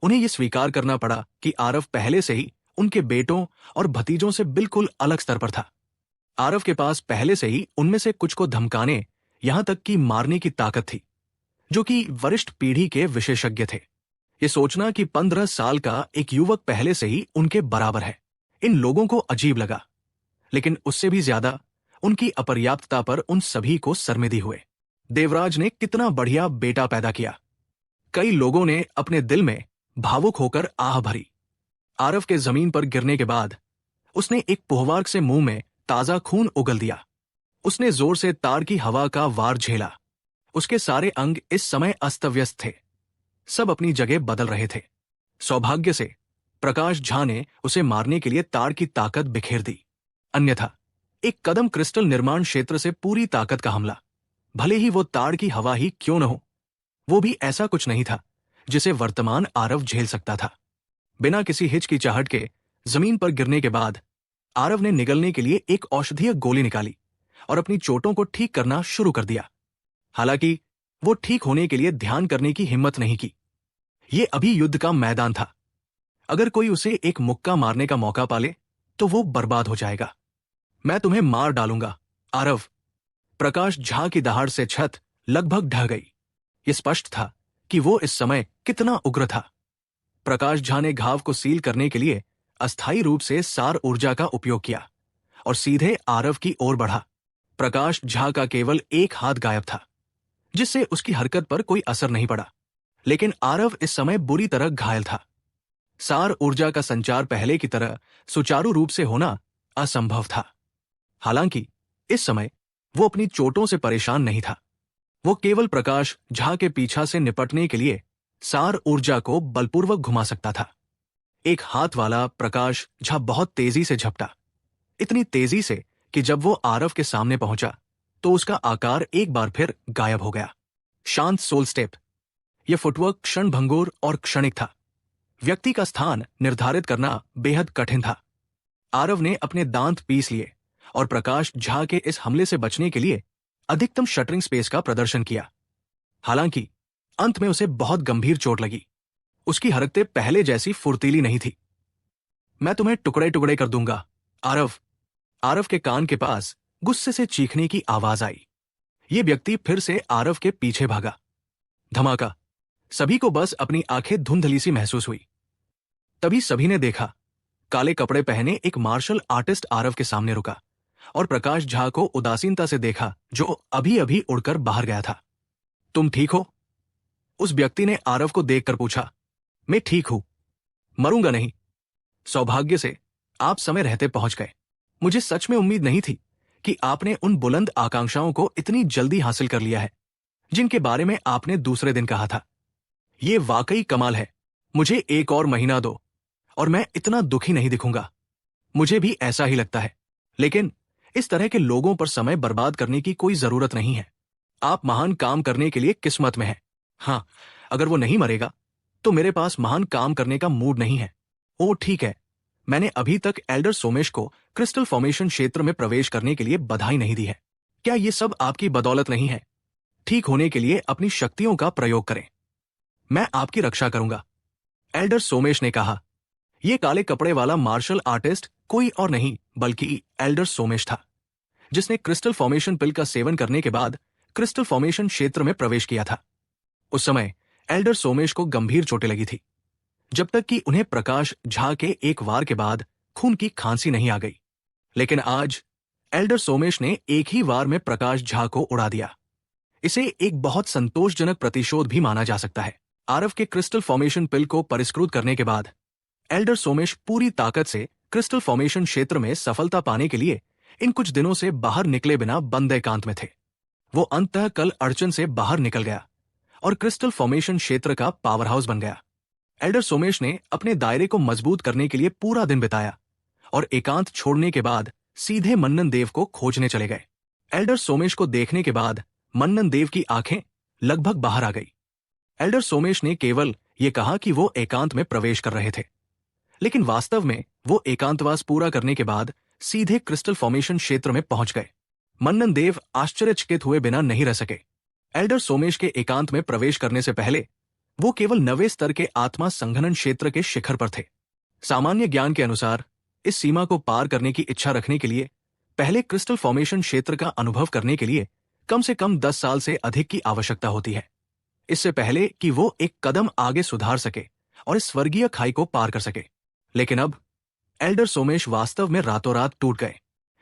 उन्हें यह स्वीकार करना पड़ा कि आरव पहले से ही उनके बेटों और भतीजों से बिल्कुल अलग स्तर पर था। आरव के पास पहले से ही उनमें से कुछ को धमकाने, यहां तक कि मारने की ताकत थी, जो कि वरिष्ठ पीढ़ी के विशेषज्ञ थे। ये सोचना कि 15 साल का एक युवक पहले से ही उनके बराबर है, इन लोगों को अजीब लगा, लेकिन उससे भी ज्यादा उनकी अपर्याप्तता पर उन सभी को शर्मिंदे हुए। देवराज ने कितना बढ़िया बेटा पैदा किया। कई लोगों ने अपने दिल में भावुक होकर आह भरी। आरव के जमीन पर गिरने के बाद उसने एक पुहवार से मुंह में ताजा खून उगल दिया। उसने जोर से तार की हवा का वार झेला। उसके सारे अंग इस समय अस्त व्यस्त थे, सब अपनी जगह बदल रहे थे। सौभाग्य से प्रकाश झा ने उसे मारने के लिए तार की ताकत बिखेर दी, अन्यथा एक कदम क्रिस्टल निर्माण क्षेत्र से पूरी ताकत का हमला, भले ही वो तार की हवा ही क्यों न हो, वो भी ऐसा कुछ नहीं था जिसे वर्तमान आरव झेल सकता था। बिना किसी हिचकिचाहट के जमीन पर गिरने के बाद आरव ने निगलने के लिए एक औषधीय गोली निकाली और अपनी चोटों को ठीक करना शुरू कर दिया। हालांकि वो ठीक होने के लिए ध्यान करने की हिम्मत नहीं की। ये अभी युद्ध का मैदान था। अगर कोई उसे एक मुक्का मारने का मौका पाले तो वो बर्बाद हो जाएगा। मैं तुम्हें मार डालूंगा, आरव। प्रकाश झा की दहाड़ से छत लगभग ढह गई। ये स्पष्ट था कि वो इस समय कितना उग्र था। प्रकाश झा ने घाव को सील करने के लिए अस्थायी रूप से सार ऊर्जा का उपयोग किया और सीधे आरव की ओर बढ़ा। प्रकाश झा का केवल एक हाथ गायब था, जिससे उसकी हरकत पर कोई असर नहीं पड़ा, लेकिन आरव इस समय बुरी तरह घायल था। सार ऊर्जा का संचार पहले की तरह सुचारू रूप से होना असंभव था। हालांकि इस समय वो अपनी चोटों से परेशान नहीं था। वो केवल प्रकाश झा के पीछा से निपटने के लिए सार ऊर्जा को बलपूर्वक घुमा सकता था। एक हाथ वाला प्रकाश झा बहुत तेजी से झपटा, इतनी तेजी से कि जब वो आरव के सामने पहुंचा तो उसका आकार एक बार फिर गायब हो गया। शांत सोल स्टेप। यह फुटवर्क क्षणभंगुर और क्षणिक था। व्यक्ति का स्थान निर्धारित करना बेहद कठिन था। आरव ने अपने दांत पीस लिए और प्रकाश झा के इस हमले से बचने के लिए अधिकतम शटरिंग स्पेस का प्रदर्शन किया। हालांकि अंत में उसे बहुत गंभीर चोट लगी। उसकी हरकतें पहले जैसी फुर्तीली नहीं थी। मैं तुम्हें टुकड़े टुकड़े कर दूंगा, आरव। आरव के कान के पास गुस्से से चीखने की आवाज आई। ये व्यक्ति फिर से आरव के पीछे भागा। धमाका। सभी को बस अपनी आंखें धुंधली सी महसूस हुई। तभी सभी ने देखा, काले कपड़े पहने एक मार्शल आर्टिस्ट आरव के सामने रुका और प्रकाश झा को उदासीनता से देखा, जो अभी अभी उड़कर बाहर गया था। तुम ठीक हो? उस व्यक्ति ने आरव को देखकर पूछा। मैं ठीक हूं, मरूंगा नहीं। सौभाग्य से आप समय रहते पहुंच गए। मुझे सच में उम्मीद नहीं थी कि आपने उन बुलंद आकांक्षाओं को इतनी जल्दी हासिल कर लिया है जिनके बारे में आपने दूसरे दिन कहा था। ये वाकई कमाल है। मुझे एक और महीना दो और मैं इतना दुखी नहीं दिखूंगा। मुझे भी ऐसा ही लगता है, लेकिन इस तरह के लोगों पर समय बर्बाद करने की कोई जरूरत नहीं है। आप महान काम करने के लिए किस्मत में हैं। हाँ, अगर वो नहीं मरेगा तो मेरे पास महान काम करने का मूड नहीं है। ओ ठीक है, मैंने अभी तक एल्डर सोमेश को क्रिस्टल फॉर्मेशन क्षेत्र में प्रवेश करने के लिए बधाई नहीं दी है। क्या ये सब आपकी बदौलत नहीं है? ठीक होने के लिए अपनी शक्तियों का प्रयोग करें। मैं आपकी रक्षा करूंगा, एल्डर सोमेश ने कहा। यह काले कपड़े वाला मार्शल आर्टिस्ट कोई और नहीं बल्कि एल्डर सोमेश था, जिसने क्रिस्टल फॉर्मेशन पिल का सेवन करने के बाद क्रिस्टल फॉर्मेशन क्षेत्र में प्रवेश किया था। उस समय एल्डर सोमेश को गंभीर चोटें लगी थी, जब तक कि उन्हें प्रकाश झा के एक वार के बाद खून की खांसी नहीं आ गई। लेकिन आज एल्डर सोमेश ने एक ही वार में प्रकाश झा को उड़ा दिया। इसे एक बहुत संतोषजनक प्रतिशोध भी माना जा सकता है। आरव के क्रिस्टल फॉर्मेशन पिल को परिष्कृत करने के बाद एल्डर सोमेश पूरी ताकत से क्रिस्टल फॉर्मेशन क्षेत्र में सफलता पाने के लिए इन कुछ दिनों से बाहर निकले बिना बंद एकांत में थे। वो अंततः कल अड़चन से बाहर निकल गया और क्रिस्टल फॉर्मेशन क्षेत्र का पावर हाउस बन गया। एल्डर सोमेश ने अपने दायरे को मजबूत करने के लिए पूरा दिन बिताया और एकांत छोड़ने के बाद सीधे मन्नन देव को खोजने चले गए। एल्डर सोमेश को देखने के बाद मन्नन देव की आंखें लगभग बाहर आ गई। एल्डर सोमेश ने केवल ये कहा कि वो एकांत में प्रवेश कर रहे थे, लेकिन वास्तव में वो एकांतवास पूरा करने के बाद सीधे क्रिस्टल फॉर्मेशन क्षेत्र में पहुंच गए। मन्नन देव आश्चर्यचकित हुए बिना नहीं रह सके। एल्डर सोमेश के एकांत में प्रवेश करने से पहले वो केवल 9वें स्तर के आत्मा संघनन क्षेत्र के शिखर पर थे। सामान्य ज्ञान के अनुसार इस सीमा को पार करने की इच्छा रखने के लिए पहले क्रिस्टल फॉर्मेशन क्षेत्र का अनुभव करने के लिए कम से कम 10 साल से अधिक की आवश्यकता होती है, इससे पहले कि वो एक कदम आगे सुधार सके और इस स्वर्गीय खाई को पार कर सके। लेकिन अब एल्डर सोमेश वास्तव में रातों रात टूट गए।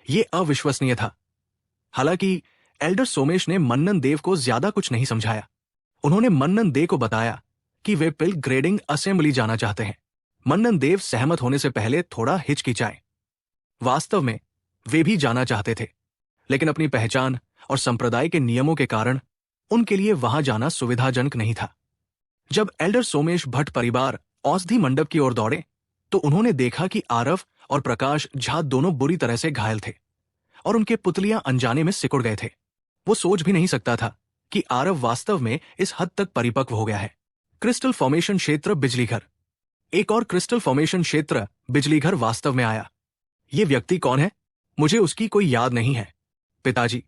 ये अविश्वसनीय था। हालांकि एल्डर सोमेश ने मन्नन देव को ज्यादा कुछ नहीं समझाया। उन्होंने मन्नन देव को बताया कि वे पिल ग्रेडिंग असेंबली जाना चाहते हैं। मन्नन देव सहमत होने से पहले थोड़ा हिचकिचाए। वास्तव में वे भी जाना चाहते थे, लेकिन अपनी पहचान और संप्रदाय के नियमों के कारण उनके लिए वहां जाना सुविधाजनक नहीं था। जब एल्डर सोमेश भट्ट परिवार औषधि मंडप की ओर दौड़े तो उन्होंने देखा कि आरव और प्रकाश झा दोनों बुरी तरह से घायल थे और उनके पुतलियां अनजाने में सिकुड़ गए थे। वो सोच भी नहीं सकता था कि आरव वास्तव में इस हद तक परिपक्व हो गया है। क्रिस्टल फॉर्मेशन क्षेत्र बिजलीघर। एक और क्रिस्टल फॉर्मेशन क्षेत्र बिजलीघर वास्तव में आया। ये व्यक्ति कौन है? मुझे उसकी कोई याद नहीं है पिताजी।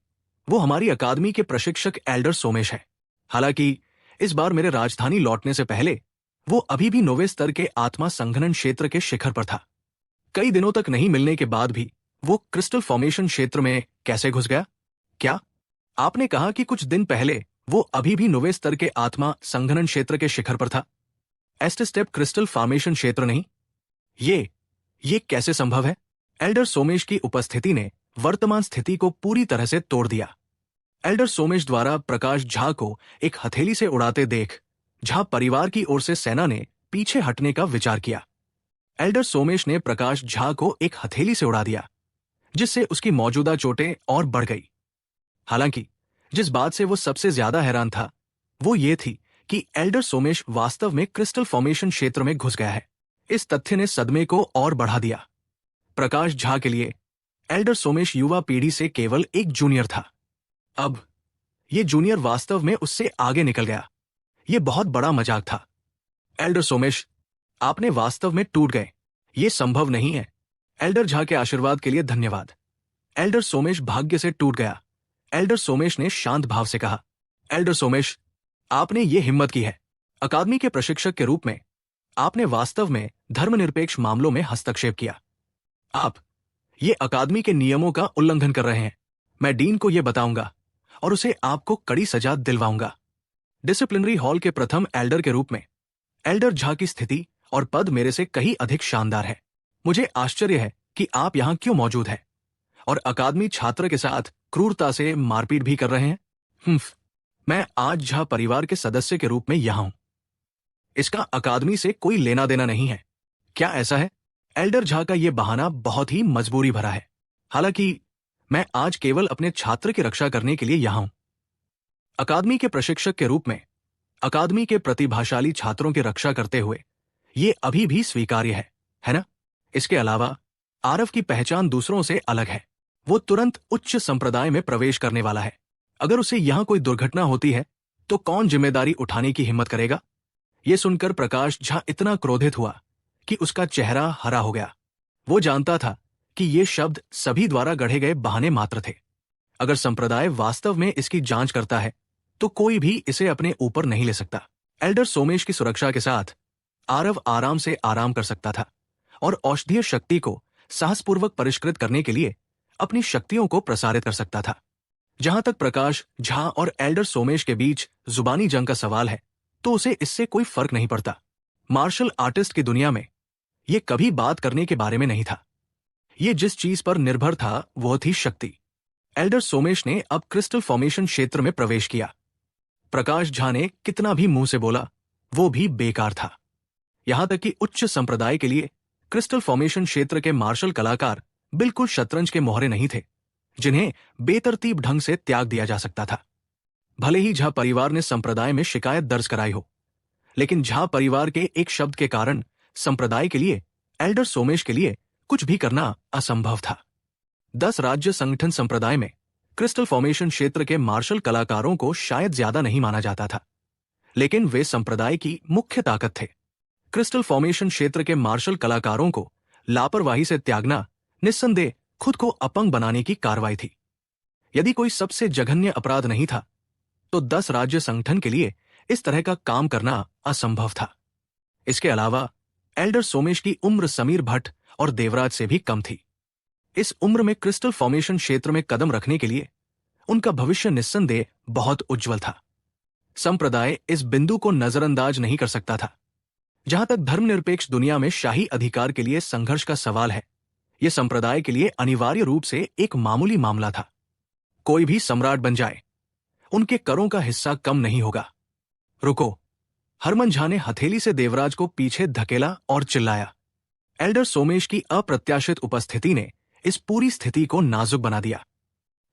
वो हमारी अकादमी के प्रशिक्षक एल्डर सोमेश है। हालांकि इस बार मेरे राजधानी लौटने से पहले वो अभी भी 9वें स्तर के आत्मा संघनन क्षेत्र के शिखर पर था। कई दिनों तक नहीं मिलने के बाद भी वो क्रिस्टल फॉर्मेशन क्षेत्र में कैसे घुस गया? क्या आपने कहा कि कुछ दिन पहले वो अभी भी 9वें स्तर के आत्मा संघनन क्षेत्र के शिखर पर था? एस्टेस्टेप क्रिस्टल फॉर्मेशन क्षेत्र नहीं? ये कैसे संभव है? एल्डर सोमेश की उपस्थिति ने वर्तमान स्थिति को पूरी तरह से तोड़ दिया। एल्डर सोमेश द्वारा प्रकाश झा को एक हथेली से उड़ाते देख झा परिवार की ओर से सेना ने पीछे हटने का विचार किया। एल्डर सोमेश ने प्रकाश झा को एक हथेली से उड़ा दिया, जिससे उसकी मौजूदा चोटें और बढ़ गई। हालांकि जिस बात से वो सबसे ज्यादा हैरान था वो ये थी कि एल्डर सोमेश वास्तव में क्रिस्टल फॉर्मेशन क्षेत्र में घुस गया है। इस तथ्य ने सदमे को और बढ़ा दिया। प्रकाश झा के लिए एल्डर सोमेश युवा पीढ़ी से केवल एक जूनियर था। अब ये जूनियर वास्तव में उससे आगे निकल गया। ये बहुत बड़ा मजाक था। एल्डर सोमेश, आपने वास्तव में टूट गए। ये संभव नहीं है। एल्डर झा के आशीर्वाद के लिए धन्यवाद। एल्डर सोमेश भाग्य से टूट गया। एल्डर सोमेश ने शांत भाव से कहा। एल्डर सोमेश, आपने ये हिम्मत की है। अकादमी के प्रशिक्षक के रूप में आपने वास्तव में धर्मनिरपेक्ष मामलों में हस्तक्षेप किया। आप ये अकादमी के नियमों का उल्लंघन कर रहे हैं। मैं डीन को यह बताऊंगा और उसे आपको कड़ी सजा दिलवाऊंगा। डिसिप्लिनरी हॉल के प्रथम एल्डर के रूप में एल्डर झा की स्थिति और पद मेरे से कहीं अधिक शानदार है। मुझे आश्चर्य है कि आप यहां क्यों मौजूद हैं और अकादमी छात्र के साथ क्रूरता से मारपीट भी कर रहे हैं। मैं आज झा परिवार के सदस्य के रूप में यहां हूं। इसका अकादमी से कोई लेना देना नहीं है। क्या ऐसा है? एल्डर झा का यह बहाना बहुत ही मजबूरी भरा है। हालांकि मैं आज केवल अपने छात्र की रक्षा करने के लिए यहां हूं। अकादमी के प्रशिक्षक के रूप में अकादमी के प्रतिभाशाली छात्रों की रक्षा करते हुए ये अभी भी स्वीकार्य है ना? इसके अलावा आरव की पहचान दूसरों से अलग है। वो तुरंत उच्च संप्रदाय में प्रवेश करने वाला है। अगर उसे यहां कोई दुर्घटना होती है तो कौन जिम्मेदारी उठाने की हिम्मत करेगा? ये सुनकर प्रकाश झा इतना क्रोधित हुआ कि उसका चेहरा हरा हो गया। वो जानता था कि ये शब्द सभी द्वारा गढ़े गए बहाने मात्र थे। अगर संप्रदाय वास्तव में इसकी जांच करता है तो कोई भी इसे अपने ऊपर नहीं ले सकता। एल्डर सोमेश की सुरक्षा के साथ आरव आराम से आराम कर सकता था और औषधीय शक्ति को साहसपूर्वक परिष्कृत करने के लिए अपनी शक्तियों को प्रसारित कर सकता था। जहां तक प्रकाश झा और एल्डर सोमेश के बीच जुबानी जंग का सवाल है तो उसे इससे कोई फर्क नहीं पड़ता। मार्शल आर्टिस्ट की दुनिया में यह कभी बात करने के बारे में नहीं था। ये जिस चीज पर निर्भर था वो थी शक्ति। एल्डर सोमेश ने अब क्रिस्टल फॉर्मेशन क्षेत्र में प्रवेश किया। प्रकाश झा ने कितना भी मुंह से बोला, वो भी बेकार था। यहां तक कि उच्च संप्रदाय के लिए क्रिस्टल फॉर्मेशन क्षेत्र के मार्शल कलाकार बिल्कुल शतरंज के मोहरे नहीं थे, जिन्हें बेतरतीब ढंग से त्याग दिया जा सकता था। भले ही झा परिवार ने संप्रदाय में शिकायत दर्ज कराई हो, लेकिन झा परिवार के एक शब्द के कारण संप्रदाय के लिए, एल्डर सोमेश के लिए कुछ भी करना असंभव था। 10 राज्य संगठन संप्रदाय में क्रिस्टल फॉर्मेशन क्षेत्र के मार्शल कलाकारों को शायद ज्यादा नहीं माना जाता था, लेकिन वे संप्रदाय की मुख्य ताकत थे। क्रिस्टल फॉर्मेशन क्षेत्र के मार्शल कलाकारों को लापरवाही से त्यागना निस्संदेह खुद को अपंग बनाने की कार्रवाई थी। यदि कोई सबसे जघन्य अपराध नहीं था, तो 10 राज्य संगठन के लिए इस तरह का काम करना असंभव था। इसके अलावा एल्डर सोमेश की उम्र समीर भट्ट और देवराज से भी कम थी। इस उम्र में क्रिस्टल फॉर्मेशन क्षेत्र में कदम रखने के लिए उनका भविष्य निस्संदेह बहुत उज्जवल था। संप्रदाय इस बिंदु को नजरअंदाज नहीं कर सकता था। जहां तक धर्मनिरपेक्ष दुनिया में शाही अधिकार के लिए संघर्ष का सवाल है, यह संप्रदाय के लिए अनिवार्य रूप से एक मामूली मामला था। कोई भी सम्राट बन जाए, उनके करों का हिस्सा कम नहीं होगा। रुको, हरमन झा ने हथेली से देवराज को पीछे धकेला और चिल्लाया। एल्डर सोमेश की अप्रत्याशित उपस्थिति ने इस पूरी स्थिति को नाजुक बना दिया।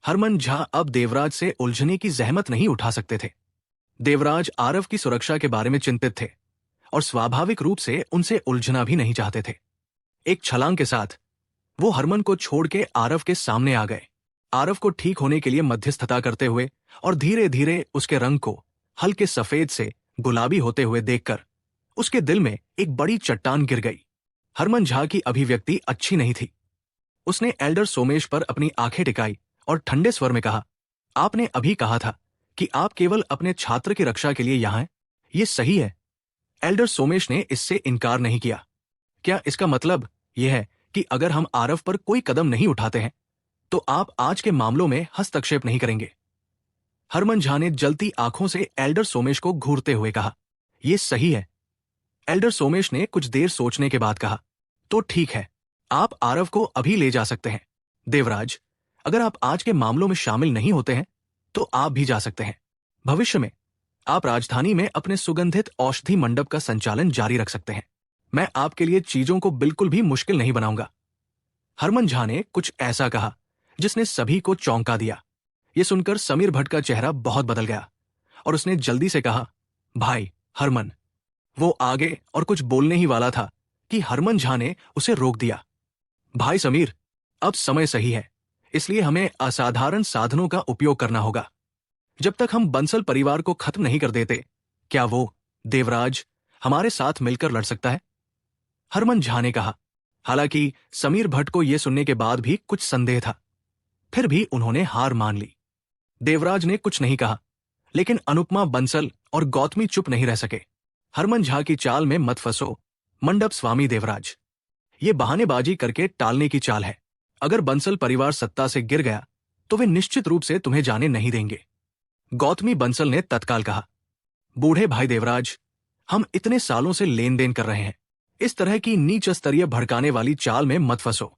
हरमन झा अब देवराज से उलझने की जहमत नहीं उठा सकते थे। देवराज आरव की सुरक्षा के बारे में चिंतित थे और स्वाभाविक रूप से उनसे उलझना भी नहीं चाहते थे। एक छलांग के साथ वो हरमन को छोड़ के आरव के सामने आ गए। आरव को ठीक होने के लिए मध्यस्थता करते हुए और धीरे धीरे उसके रंग को हल्के सफेद से गुलाबी होते हुए देखकर उसके दिल में एक बड़ी चट्टान गिर गई। हरमन झा की अभिव्यक्ति अच्छी नहीं थी। उसने एल्डर सोमेश पर अपनी आंखें टिकाई और ठंडे स्वर में कहा, आपने अभी कहा था कि आप केवल अपने छात्र की रक्षा के लिए यहां हैं। ये सही है? एल्डर सोमेश ने इससे इनकार नहीं किया। क्या इसका मतलब यह है कि अगर हम आरव पर कोई कदम नहीं उठाते हैं तो आप आज के मामलों में हस्तक्षेप नहीं करेंगे? हरमन झा ने जलती आंखों से एल्डर सोमेश को घूरते हुए कहा, यह सही है। एल्डर सोमेश ने कुछ देर सोचने के बाद कहा, तो ठीक है, आप आरव को अभी ले जा सकते हैं। देवराज, अगर आप आज के मामलों में शामिल नहीं होते हैं तो आप भी जा सकते हैं। भविष्य में आप राजधानी में अपने सुगंधित औषधि मंडप का संचालन जारी रख सकते हैं। मैं आपके लिए चीजों को बिल्कुल भी मुश्किल नहीं बनाऊंगा। हरमन झा ने कुछ ऐसा कहा जिसने सभी को चौंका दिया। यह सुनकर समीर भट्ट का चेहरा बहुत बदल गया और उसने जल्दी से कहा, भाई हरमन। वो आगे और कुछ बोलने ही वाला था कि हरमन झा ने उसे रोक दिया। भाई समीर, अब समय सही है, इसलिए हमें असाधारण साधनों का उपयोग करना होगा। जब तक हम बंसल परिवार को खत्म नहीं कर देते, क्या वो देवराज हमारे साथ मिलकर लड़ सकता है? हरमन झा ने कहा। हालांकि समीर भट्ट को यह सुनने के बाद भी कुछ संदेह था, फिर भी उन्होंने हार मान ली। देवराज ने कुछ नहीं कहा, लेकिन अनुपमा बंसल और गौतमी चुप नहीं रह सके। हरमन झा की चाल में मत फंसो, मंडप स्वामी देवराज। ये बहानेबाजी करके टालने की चाल है। अगर बंसल परिवार सत्ता से गिर गया तो वे निश्चित रूप से तुम्हें जाने नहीं देंगे। गौतमी बंसल ने तत्काल कहा, बूढ़े भाई देवराज, हम इतने सालों से लेन देन कर रहे हैं, इस तरह की नीच स्तरीय भड़काने वाली चाल में मत फंसो।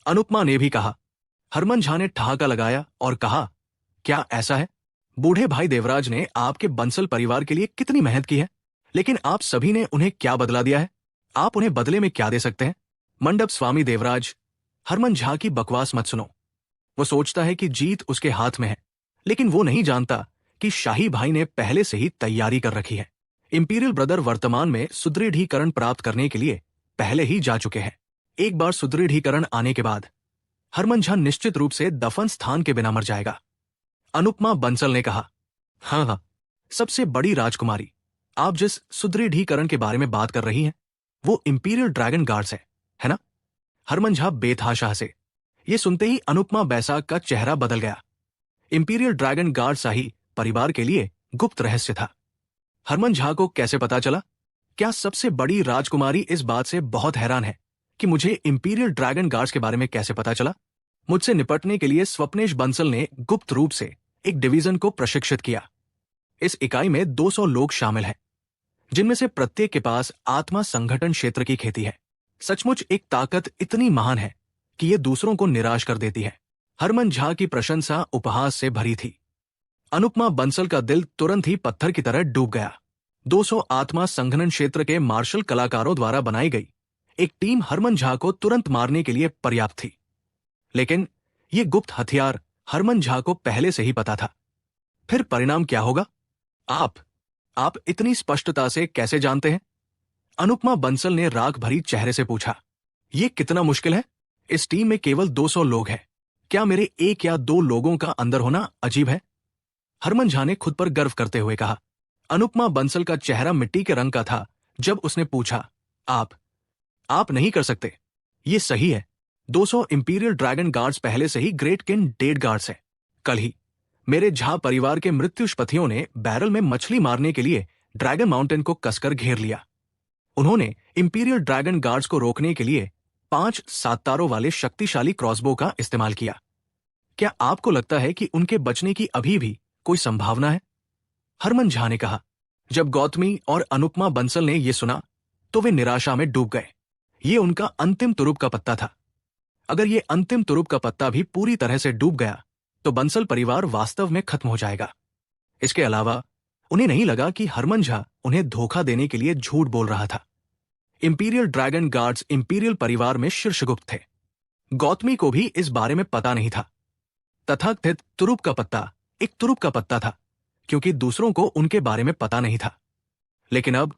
अनुपमा ने भी कहा। हरमन झा ने ठहाका लगाया और कहा, क्या ऐसा है? बूढ़े भाई देवराज ने आपके बंसल परिवार के लिए कितनी मेहनत की है, लेकिन आप सभी ने उन्हें क्या बदला दिया है? आप उन्हें बदले में क्या दे सकते हैं? मंडप स्वामी देवराज, हरमन झा की बकवास मत सुनो। वो सोचता है कि जीत उसके हाथ में है, लेकिन वो नहीं जानता कि शाही भाई ने पहले से ही तैयारी कर रखी है। इंपीरियल ब्रदर वर्तमान में सुदृढ़ीकरण प्राप्त करने के लिए पहले ही जा चुके हैं। एक बार सुदृढ़ीकरण आने के बाद हरमन झा निश्चित रूप से दफन स्थान के बिना मर जाएगा। अनुपमा बंसल ने कहा, हाँ, सबसे बड़ी राजकुमारी, आप जिस सुदृढ़ीकरण के बारे में बात कर रही हैं वो इंपीरियल ड्रैगन गार्ड्स है ना? हरमन झा बेतहाशा से। ये सुनते ही अनुपमा बैसाख का चेहरा बदल गया। इंपीरियल ड्रैगन गार्ड शाही परिवार के लिए गुप्त रहस्य था। हरमन झा को कैसे पता चला? क्या सबसे बड़ी राजकुमारी इस बात से बहुत हैरान है कि मुझे इंपीरियल ड्रैगन गार्ड्स के बारे में कैसे पता चला? मुझसे निपटने के लिए स्वप्नेश बंसल ने गुप्त रूप से एक डिवीजन को प्रशिक्षित किया। इस इकाई में 200 लोग शामिल हैं, जिनमें से प्रत्येक के पास आत्मा संगठन क्षेत्र की खेती है। सचमुच एक ताकत इतनी महान है कि ये दूसरों को निराश कर देती है। हरमन झा की प्रशंसा उपहास से भरी थी। अनुपमा बंसल का दिल तुरंत ही पत्थर की तरह डूब गया। 200 आत्मा संघनन क्षेत्र के मार्शल कलाकारों द्वारा बनाई गई एक टीम हरमन झा को तुरंत मारने के लिए पर्याप्त थी। लेकिन ये गुप्त हथियार हरमन झा को पहले से ही पता था। फिर परिणाम क्या होगा? आप इतनी स्पष्टता से कैसे जानते हैं? अनुपमा बंसल ने राग भरी चेहरे से पूछा। ये कितना मुश्किल है? इस टीम में केवल 200 लोग हैं। क्या मेरे 1 या 2 लोगों का अंदर होना अजीब है? हरमन झा ने खुद पर गर्व करते हुए कहा। अनुपमा बंसल का चेहरा मिट्टी के रंग का था जब उसने पूछा, आप नहीं कर सकते। ये सही है। 200 इंपीरियल ड्रैगन गार्ड्स पहले से ही ग्रेट किन डेड गार्ड्स हैं। कल ही मेरे झा परिवार के मृत्युष्पथियों ने बैरल में मछली मारने के लिए ड्रैगन माउंटेन को कसकर घेर लिया। उन्होंने इंपीरियल ड्रैगन गार्ड्स को रोकने के लिए 5 7 तारों वाले शक्तिशाली क्रॉसबो का इस्तेमाल किया। क्या आपको लगता है कि उनके बचने की अभी भी कोई संभावना है? हरमन झा ने कहा। जब गौतमी और अनुपमा बंसल ने यह सुना तो वे निराशा में डूब गए। ये उनका अंतिम तुरुप का पत्ता था। अगर ये अंतिम तुरुप का पत्ता भी पूरी तरह से डूब गया तो बंसल परिवार वास्तव में खत्म हो जाएगा। इसके अलावा उन्हें नहीं लगा कि हरमन झा उन्हें धोखा देने के लिए झूठ बोल रहा था। इंपीरियल ड्रैगन गार्ड्स इंपीरियल परिवार में शीर्षगुप्त थे। गौतमी को भी इस बारे में पता नहीं था। तथाकथित तुरुप का पत्ता एक तुरुप का पत्ता था क्योंकि दूसरों को उनके बारे में पता नहीं था। लेकिन अब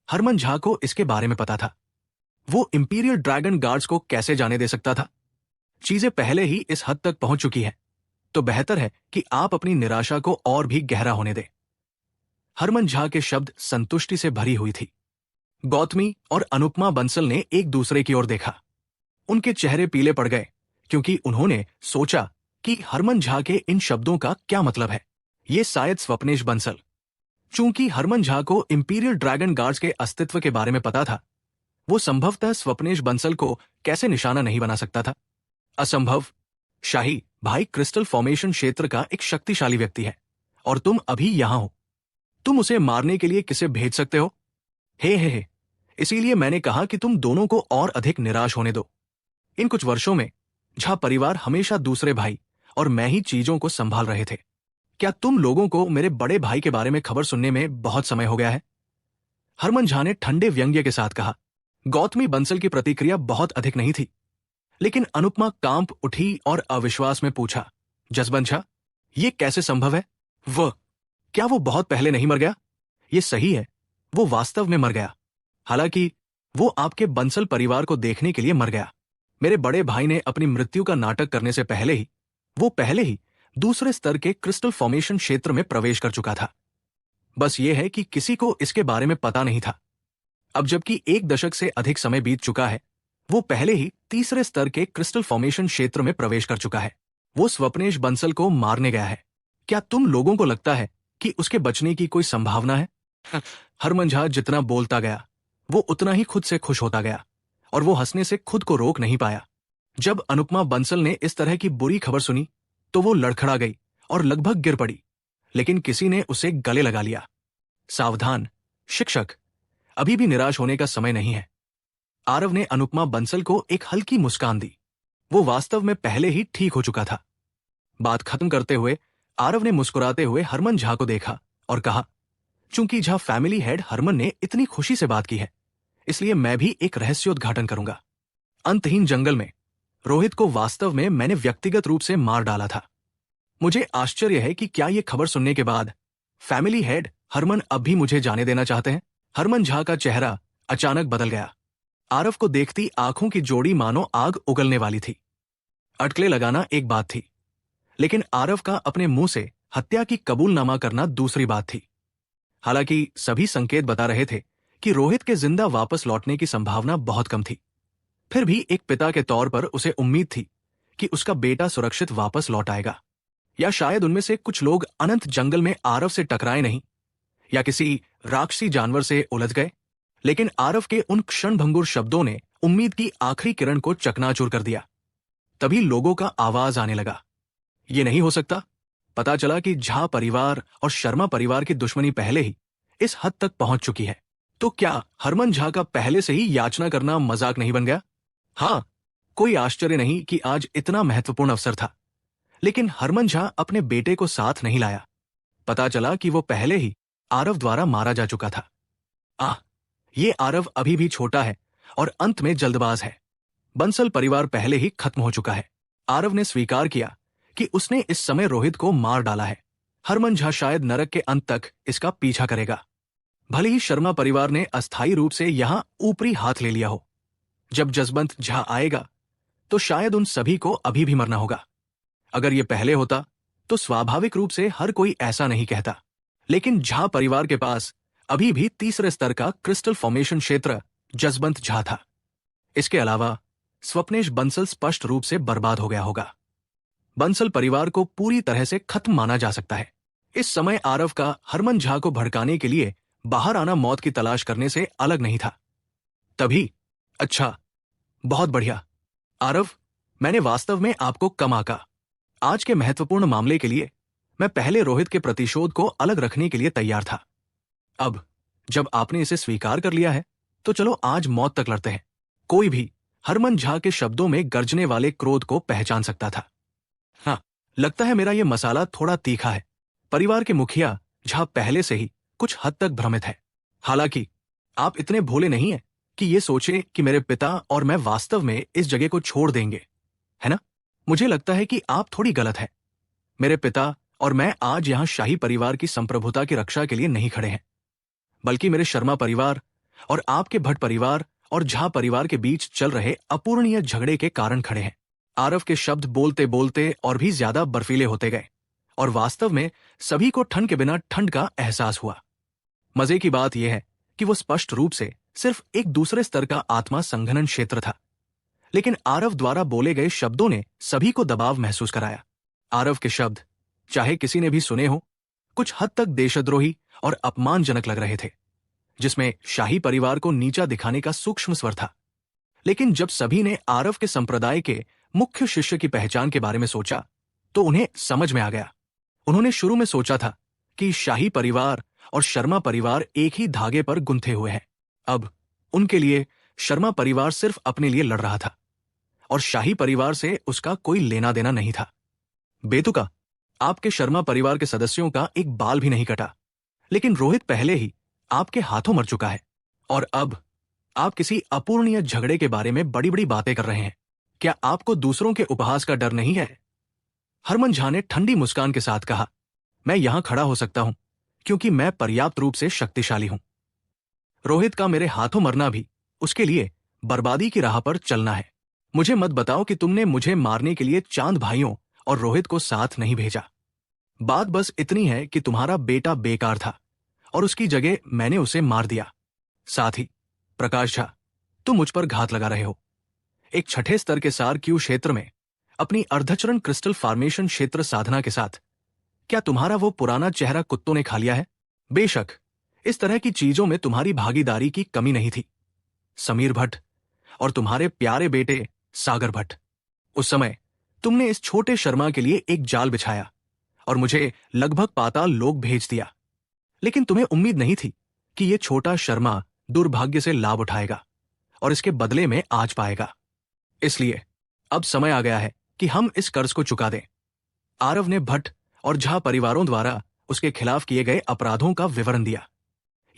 हरमन झा को इसके बारे में पता था। वो इंपीरियल ड्रैगन गार्ड्स को कैसे जाने दे सकता था? चीजें पहले ही इस हद तक पहुंच चुकी हैं, तो बेहतर है कि आप अपनी निराशा को और भी गहरा होने दें। हरमन झा के शब्द संतुष्टि से भरी हुई थी। गौतमी और अनुपमा बंसल ने एक दूसरे की ओर देखा। उनके चेहरे पीले पड़ गए क्योंकि उन्होंने सोचा कि हरमन झा के इन शब्दों का क्या मतलब है। ये शायद स्वप्नेश बंसल। चूंकि हरमन झा को इंपीरियल ड्रैगन गार्ड्स के अस्तित्व के बारे में पता था, वो संभवतः स्वप्नेश बंसल को कैसे निशाना नहीं बना सकता था। असंभव। शाही भाई क्रिस्टल फॉर्मेशन क्षेत्र का एक शक्तिशाली व्यक्ति है और तुम अभी यहां हो। तुम उसे मारने के लिए किसे भेज सकते हो? हे। इसीलिए मैंने कहा कि तुम दोनों को और अधिक निराश होने दो। इन कुछ वर्षों में झा परिवार हमेशा दूसरे भाई और मैं ही चीजों को संभाल रहे थे। क्या तुम लोगों को मेरे बड़े भाई के बारे में खबर सुनने में बहुत समय हो गया है? हरमन झा ने ठंडे व्यंग्य के साथ कहा। गौतमी बंसल की प्रतिक्रिया बहुत अधिक नहीं थी, लेकिन अनुपमा कांप उठी और अविश्वास में पूछा, जसवंत झा, ये कैसे संभव है? क्या वो बहुत पहले नहीं मर गया? ये सही है, वो वास्तव में मर गया। हालांकि वो आपके बंसल परिवार को देखने के लिए मर गया। मेरे बड़े भाई ने अपनी मृत्यु का नाटक करने से पहले ही दूसरे स्तर के क्रिस्टल फॉर्मेशन क्षेत्र में प्रवेश कर चुका था। बस ये है कि किसी को इसके बारे में पता नहीं था। अब जबकि 1 दशक से अधिक समय बीत चुका है, वो पहले ही तीसरे स्तर के क्रिस्टल फॉर्मेशन क्षेत्र में प्रवेश कर चुका है। वो स्वप्नेश बंसल को मारने गया है। क्या तुम लोगों को लगता है कि उसके बचने की कोई संभावना है? हरमन झा जितना बोलता गया वो उतना ही खुद से खुश होता गया और वो हंसने से खुद को रोक नहीं पाया। जब अनुपमा बंसल ने इस तरह की बुरी खबर सुनी तो वो लड़खड़ा गई और लगभग गिर पड़ी, लेकिन किसी ने उसे गले लगा लिया। सावधान शिक्षक, अभी भी निराश होने का समय नहीं है। आरव ने अनुपमा बंसल को एक हल्की मुस्कान दी। वो वास्तव में पहले ही ठीक हो चुका था। बात खत्म करते हुए आरव ने मुस्कुराते हुए हरमन झा को देखा और कहा, चूंकि झा फैमिली हेड हरमन ने इतनी खुशी से बात की है, इसलिए मैं भी एक रहस्योद्घाटन करूंगा। अंतहीन जंगल में रोहित को वास्तव में मैंने व्यक्तिगत रूप से मार डाला था। मुझे आश्चर्य है कि क्या ये खबर सुनने के बाद फैमिली हेड हरमन अब भी मुझे जाने देना चाहते हैं। हरमन झा का चेहरा अचानक बदल गया। आरव को देखती आंखों की जोड़ी मानो आग उगलने वाली थी। अटकलें लगाना एक बात थी, लेकिन आरव का अपने मुंह से हत्या की कबूलनामा करना दूसरी बात थी। हालांकि सभी संकेत बता रहे थे कि रोहित के जिंदा वापस लौटने की संभावना बहुत कम थी, फिर भी एक पिता के तौर पर उसे उम्मीद थी कि उसका बेटा सुरक्षित वापस लौट आएगा। या शायद उनमें से कुछ लोग अनंत जंगल में आरव से टकराए नहीं, या किसी राक्षसी जानवर से उलझ गए। लेकिन आरव के उन क्षणभंगुर शब्दों ने उम्मीद की आखिरी किरण को चकनाचूर कर दिया। तभी लोगों का आवाज आने लगा, ये नहीं हो सकता। पता चला कि झा परिवार और शर्मा परिवार की दुश्मनी पहले ही इस हद तक पहुंच चुकी है। तो क्या हरमन झा का पहले से ही याचना करना मजाक नहीं बन गया? हाँ, कोई आश्चर्य नहीं कि आज इतना महत्वपूर्ण अवसर था, लेकिन हरमन झा अपने बेटे को साथ नहीं लाया। पता चला कि वो पहले ही आरव द्वारा मारा जा चुका था। आह, ये आरव अभी भी छोटा है और अंत में जल्दबाज है। बंसल परिवार पहले ही खत्म हो चुका है। आरव ने स्वीकार किया कि उसने इस समय रोहित को मार डाला है। हरमन झा शायद नरक के अंत तक इसका पीछा करेगा। भले ही शर्मा परिवार ने अस्थायी रूप से यहां ऊपरी हाथ ले लिया हो, जब जसवंत झा आएगा तो शायद उन सभी को अभी भी मरना होगा। अगर ये पहले होता तो स्वाभाविक रूप से हर कोई ऐसा नहीं कहता, लेकिन झा परिवार के पास अभी भी तीसरे स्तर का क्रिस्टल फॉर्मेशन क्षेत्र जसवंत झा था। इसके अलावा स्वप्नेश बंसल स्पष्ट रूप से बर्बाद हो गया होगा। बंसल परिवार को पूरी तरह से खत्म माना जा सकता है। इस समय आरव का हरमन झा को भड़काने के लिए बाहर आना मौत की तलाश करने से अलग नहीं था। तभी, अच्छा, बहुत बढ़िया आरव, मैंने वास्तव में आपको कम आंका। आज के महत्वपूर्ण मामले के लिए मैं पहले रोहित के प्रतिशोध को अलग रखने के लिए तैयार था। अब जब आपने इसे स्वीकार कर लिया है तो चलो आज मौत तक लड़ते हैं। कोई भी हरमन झा के शब्दों में गरजने वाले क्रोध को पहचान सकता था। हाँ, लगता है मेरा यह मसाला थोड़ा तीखा है। परिवार के मुखिया झा पहले से ही कुछ हद तक भ्रमित है। हालांकि आप इतने भोले नहीं हैं कि ये सोचे कि मेरे पिता और मैं वास्तव में इस जगह को छोड़ देंगे, है ना? मुझे लगता है कि आप थोड़ी गलत है। मेरे पिता और मैं आज यहां शाही परिवार की संप्रभुता की रक्षा के लिए नहीं खड़े हैं, बल्कि मेरे शर्मा परिवार और आपके भट्ट परिवार और झा परिवार के बीच चल रहे अपूर्णीय झगड़े के कारण खड़े हैं। आरव के शब्द बोलते बोलते और भी ज्यादा बर्फीले होते गए और वास्तव में सभी को ठंड के बिना ठंड का एहसास हुआ। मजे की बात यह है कि वो स्पष्ट रूप से सिर्फ एक दूसरे स्तर का आत्मा संघनन क्षेत्र था, लेकिन आरव द्वारा बोले गए शब्दों ने सभी को दबाव महसूस कराया। आरव के शब्द, चाहे किसी ने भी सुने हो, कुछ हद तक देशद्रोही और अपमानजनक लग रहे थे, जिसमें शाही परिवार को नीचा दिखाने का सूक्ष्म स्वर था। लेकिन जब सभी ने आरव के संप्रदाय के मुख्य शिष्य की पहचान के बारे में सोचा तो उन्हें समझ में आ गया। उन्होंने शुरू में सोचा था कि शाही परिवार और शर्मा परिवार एक ही धागे पर गुंथे हुए हैं। अब उनके लिए शर्मा परिवार सिर्फ अपने लिए लड़ रहा था और शाही परिवार से उसका कोई लेना देना नहीं था। बेतुका, आपके शर्मा परिवार के सदस्यों का एक बाल भी नहीं कटा, लेकिन रोहित पहले ही आपके हाथों मर चुका है और अब आप किसी अपूर्णीय झगड़े के बारे में बड़ी बड़ी बातें कर रहे हैं। क्या आपको दूसरों के उपहास का डर नहीं है? हरमन झा ने ठंडी मुस्कान के साथ कहा, मैं यहां खड़ा हो सकता हूं क्योंकि मैं पर्याप्त रूप से शक्तिशाली हूं। रोहित का मेरे हाथों मरना भी उसके लिए बर्बादी की राह पर चलना है। मुझे मत बताओ कि तुमने मुझे मारने के लिए चांद भाइयों और रोहित को साथ नहीं भेजा। बात बस इतनी है कि तुम्हारा बेटा बेकार था और उसकी जगह मैंने उसे मार दिया। साथ ही प्रकाश झा, तुम मुझ पर घात लगा रहे हो। एक छठे स्तर के सार क्यू क्षेत्र में अपनी अर्धचरण क्रिस्टल फॉर्मेशन क्षेत्र साधना के साथ क्या तुम्हारा वो पुराना चेहरा कुत्तों ने खा लिया है? बेशक इस तरह की चीजों में तुम्हारी भागीदारी की कमी नहीं थी, समीर भट्ट और तुम्हारे प्यारे बेटे सागर भट्ट। उस समय तुमने इस छोटे शर्मा के लिए एक जाल बिछाया और मुझे लगभग पाताल लोक भेज दिया, लेकिन तुम्हें उम्मीद नहीं थी कि यह छोटा शर्मा दुर्भाग्य से लाभ उठाएगा और इसके बदले में आज पाएगा। इसलिए अब समय आ गया है कि हम इस कर्ज को चुका दें। आरव ने भट्ट और झा परिवारों द्वारा उसके खिलाफ किए गए अपराधों का विवरण दिया।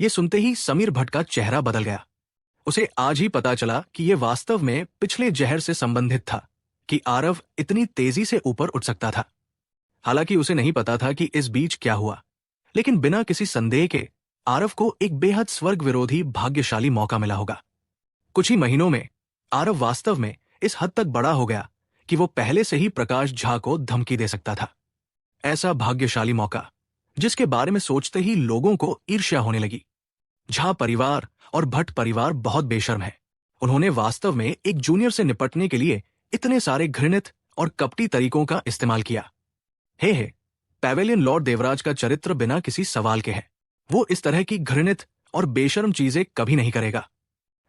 यह सुनते ही समीर भट्ट का चेहरा बदल गया। उसे आज ही पता चला कि यह वास्तव में पिछले जहर से संबंधित था कि आरव इतनी तेजी से ऊपर उठ सकता था। हालांकि उसे नहीं पता था कि इस बीच क्या हुआ, लेकिन बिना किसी संदेह के आरव को एक बेहद स्वर्ग विरोधी भाग्यशाली मौका मिला होगा। कुछ ही महीनों में आरव वास्तव में इस हद तक बड़ा हो गया कि वो पहले से ही प्रकाश झा को धमकी दे सकता था। ऐसा भाग्यशाली मौका जिसके बारे में सोचते ही लोगों को ईर्ष्या होने लगी। झा परिवार और भट्ट परिवार बहुत बेशर्म है। उन्होंने वास्तव में एक जूनियर से निपटने के लिए इतने सारे घृणित और कपटी तरीकों का इस्तेमाल किया। हे, पैवेलियन लॉर्ड देवराज का चरित्र बिना किसी सवाल के है। वो इस तरह की घृणित और बेशर्म चीजें कभी नहीं करेगा।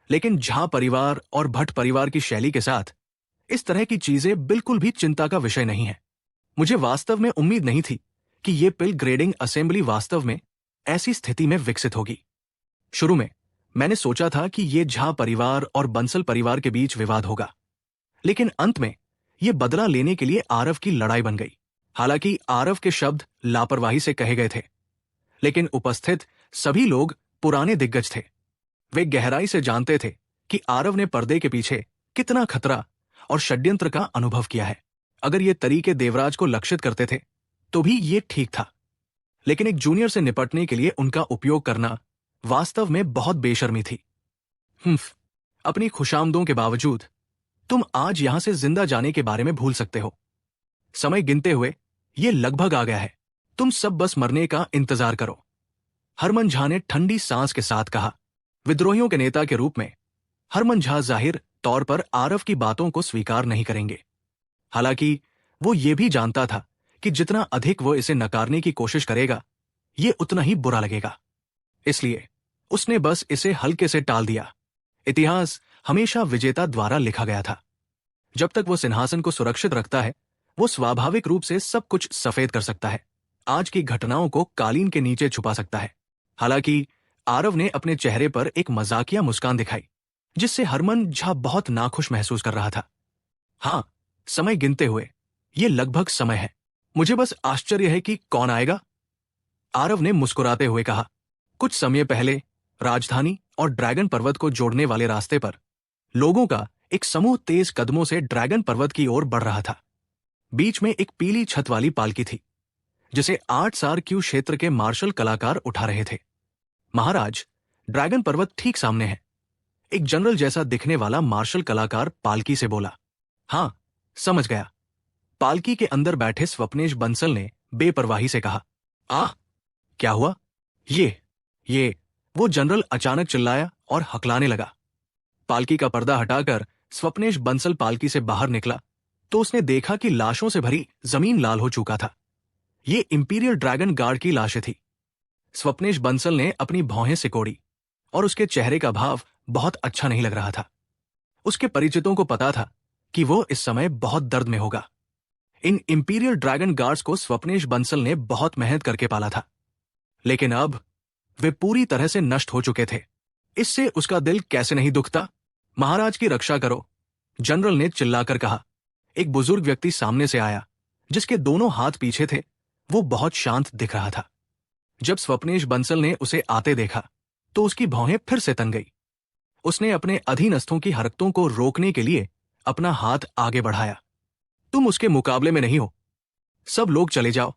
लेकिन झा परिवार और भट्ट परिवार की शैली के साथ इस तरह की चीजें बिल्कुल भी चिंता का विषय नहीं है। मुझे वास्तव में उम्मीद नहीं थी कि ये पिल ग्रेडिंग असेंबली वास्तव में ऐसी स्थिति में विकसित होगी। शुरू में मैंने सोचा था कि ये झा परिवार और बंसल परिवार के बीच विवाद होगा, लेकिन अंत में ये बदला लेने के लिए आरव की लड़ाई बन गई। हालांकि आरव के शब्द लापरवाही से कहे गए थे, लेकिन उपस्थित सभी लोग पुराने दिग्गज थे। वे गहराई से जानते थे कि आरव ने पर्दे के पीछे कितना खतरा और षड्यंत्र का अनुभव किया है। अगर ये तरीके देवराज को लक्षित करते थे तो भी ये ठीक था, लेकिन एक जूनियर से निपटने के लिए उनका उपयोग करना वास्तव में बहुत बेशर्मी थी। अपनी खुशामदों के बावजूद तुम आज यहां से जिंदा जाने के बारे में भूल सकते हो। समय गिनते हुए ये लगभग आ गया है। तुम सब बस मरने का इंतजार करो। हरमन झा ने ठंडी सांस के साथ कहा। विद्रोहियों के नेता के रूप में हरमन झा जाहिर तौर पर आरव की बातों को स्वीकार नहीं करेंगे। हालांकि वो ये भी जानता था कि जितना अधिक वो इसे नकारने की कोशिश करेगा, ये उतना ही बुरा लगेगा। इसलिए उसने बस इसे हल्के से टाल दिया। इतिहास हमेशा विजेता द्वारा लिखा गया था। जब तक वो सिंहासन को सुरक्षित रखता है, वो स्वाभाविक रूप से सब कुछ सफेद कर सकता है, आज की घटनाओं को कालीन के नीचे छुपा सकता है। हालांकि आरव ने अपने चेहरे पर एक मजाकिया मुस्कान दिखाई, जिससे हरमन झा बहुत नाखुश महसूस कर रहा था। हाँ, समय गिनते हुए ये लगभग समय है। मुझे बस आश्चर्य है कि कौन आएगा, आरव ने मुस्कुराते हुए कहा। कुछ समय पहले राजधानी और ड्रैगन पर्वत को जोड़ने वाले रास्ते पर लोगों का एक समूह तेज कदमों से ड्रैगन पर्वत की ओर बढ़ रहा था। बीच में एक पीली छत वाली पालकी थी, जिसे 8 सार क्यू क्षेत्र के मार्शल कलाकार उठा रहे थे। महाराज, ड्रैगन पर्वत ठीक सामने है, एक जनरल जैसा दिखने वाला मार्शल कलाकार पालकी से बोला। हाँ, समझ गया, पालकी के अंदर बैठे स्वप्नेश बंसल ने बेपरवाही से कहा। क्या हुआ? ये वो जनरल अचानक चिल्लाया और हकलाने लगा। पालकी का पर्दा हटाकर स्वप्नेश बंसल पालकी से बाहर निकला तो उसने देखा कि लाशों से भरी जमीन लाल हो चुका था। ये इंपीरियल ड्रैगन गार्ड की लाशें थी। स्वप्नेश बंसल ने अपनी भौहें सिकोड़ी और उसके चेहरे का भाव बहुत अच्छा नहीं लग रहा था। उसके परिचितों को पता था कि वो इस समय बहुत दर्द में होगा। इन इंपीरियल ड्रैगन गार्ड्स को स्वप्नेश बंसल ने बहुत मेहनत करके पाला था, लेकिन अब वे पूरी तरह से नष्ट हो चुके थे। इससे उसका दिल कैसे नहीं दुखता? महाराज की रक्षा करो, जनरल ने चिल्लाकर कहा। एक बुजुर्ग व्यक्ति सामने से आया, जिसके दोनों हाथ पीछे थे। वो बहुत शांत दिख रहा था। जब स्वप्नेश बंसल ने उसे आते देखा तो उसकी भौहें फिर से तन गई। उसने अपने अधीनस्थों की हरकतों को रोकने के लिए अपना हाथ आगे बढ़ाया। तुम उसके मुकाबले में नहीं हो, सब लोग चले जाओ,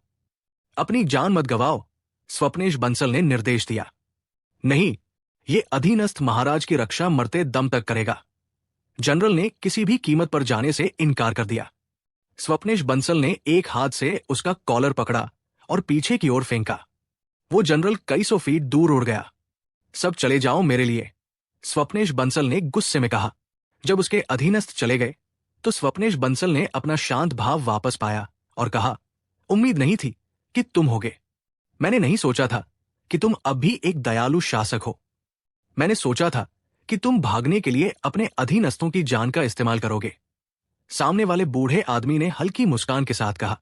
अपनी जान मत गवाओ, स्वप्नेश बंसल ने निर्देश दिया। नहीं, ये अधीनस्थ महाराज की रक्षा मरते दम तक करेगा। जनरल ने किसी भी कीमत पर जाने से इनकार कर दिया। स्वप्नेश बंसल ने एक हाथ से उसका कॉलर पकड़ा और पीछे की ओर फेंका। वो जनरल कई सौ फीट दूर उड़ गया। सब चले जाओ मेरे लिए, स्वप्नेश बंसल ने गुस्से में कहा। जब उसके अधीनस्थ चले गए तो स्वप्नेश बंसल ने अपना शांत भाव वापस पाया और कहा, उम्मीद नहीं थी कि तुम होगे। मैंने नहीं सोचा था कि तुम अब भी एक दयालु शासक हो। मैंने सोचा था कि तुम भागने के लिए अपने अधीनस्थों की जान का इस्तेमाल करोगे। सामने वाले बूढ़े आदमी ने हल्की मुस्कान के साथ कहा।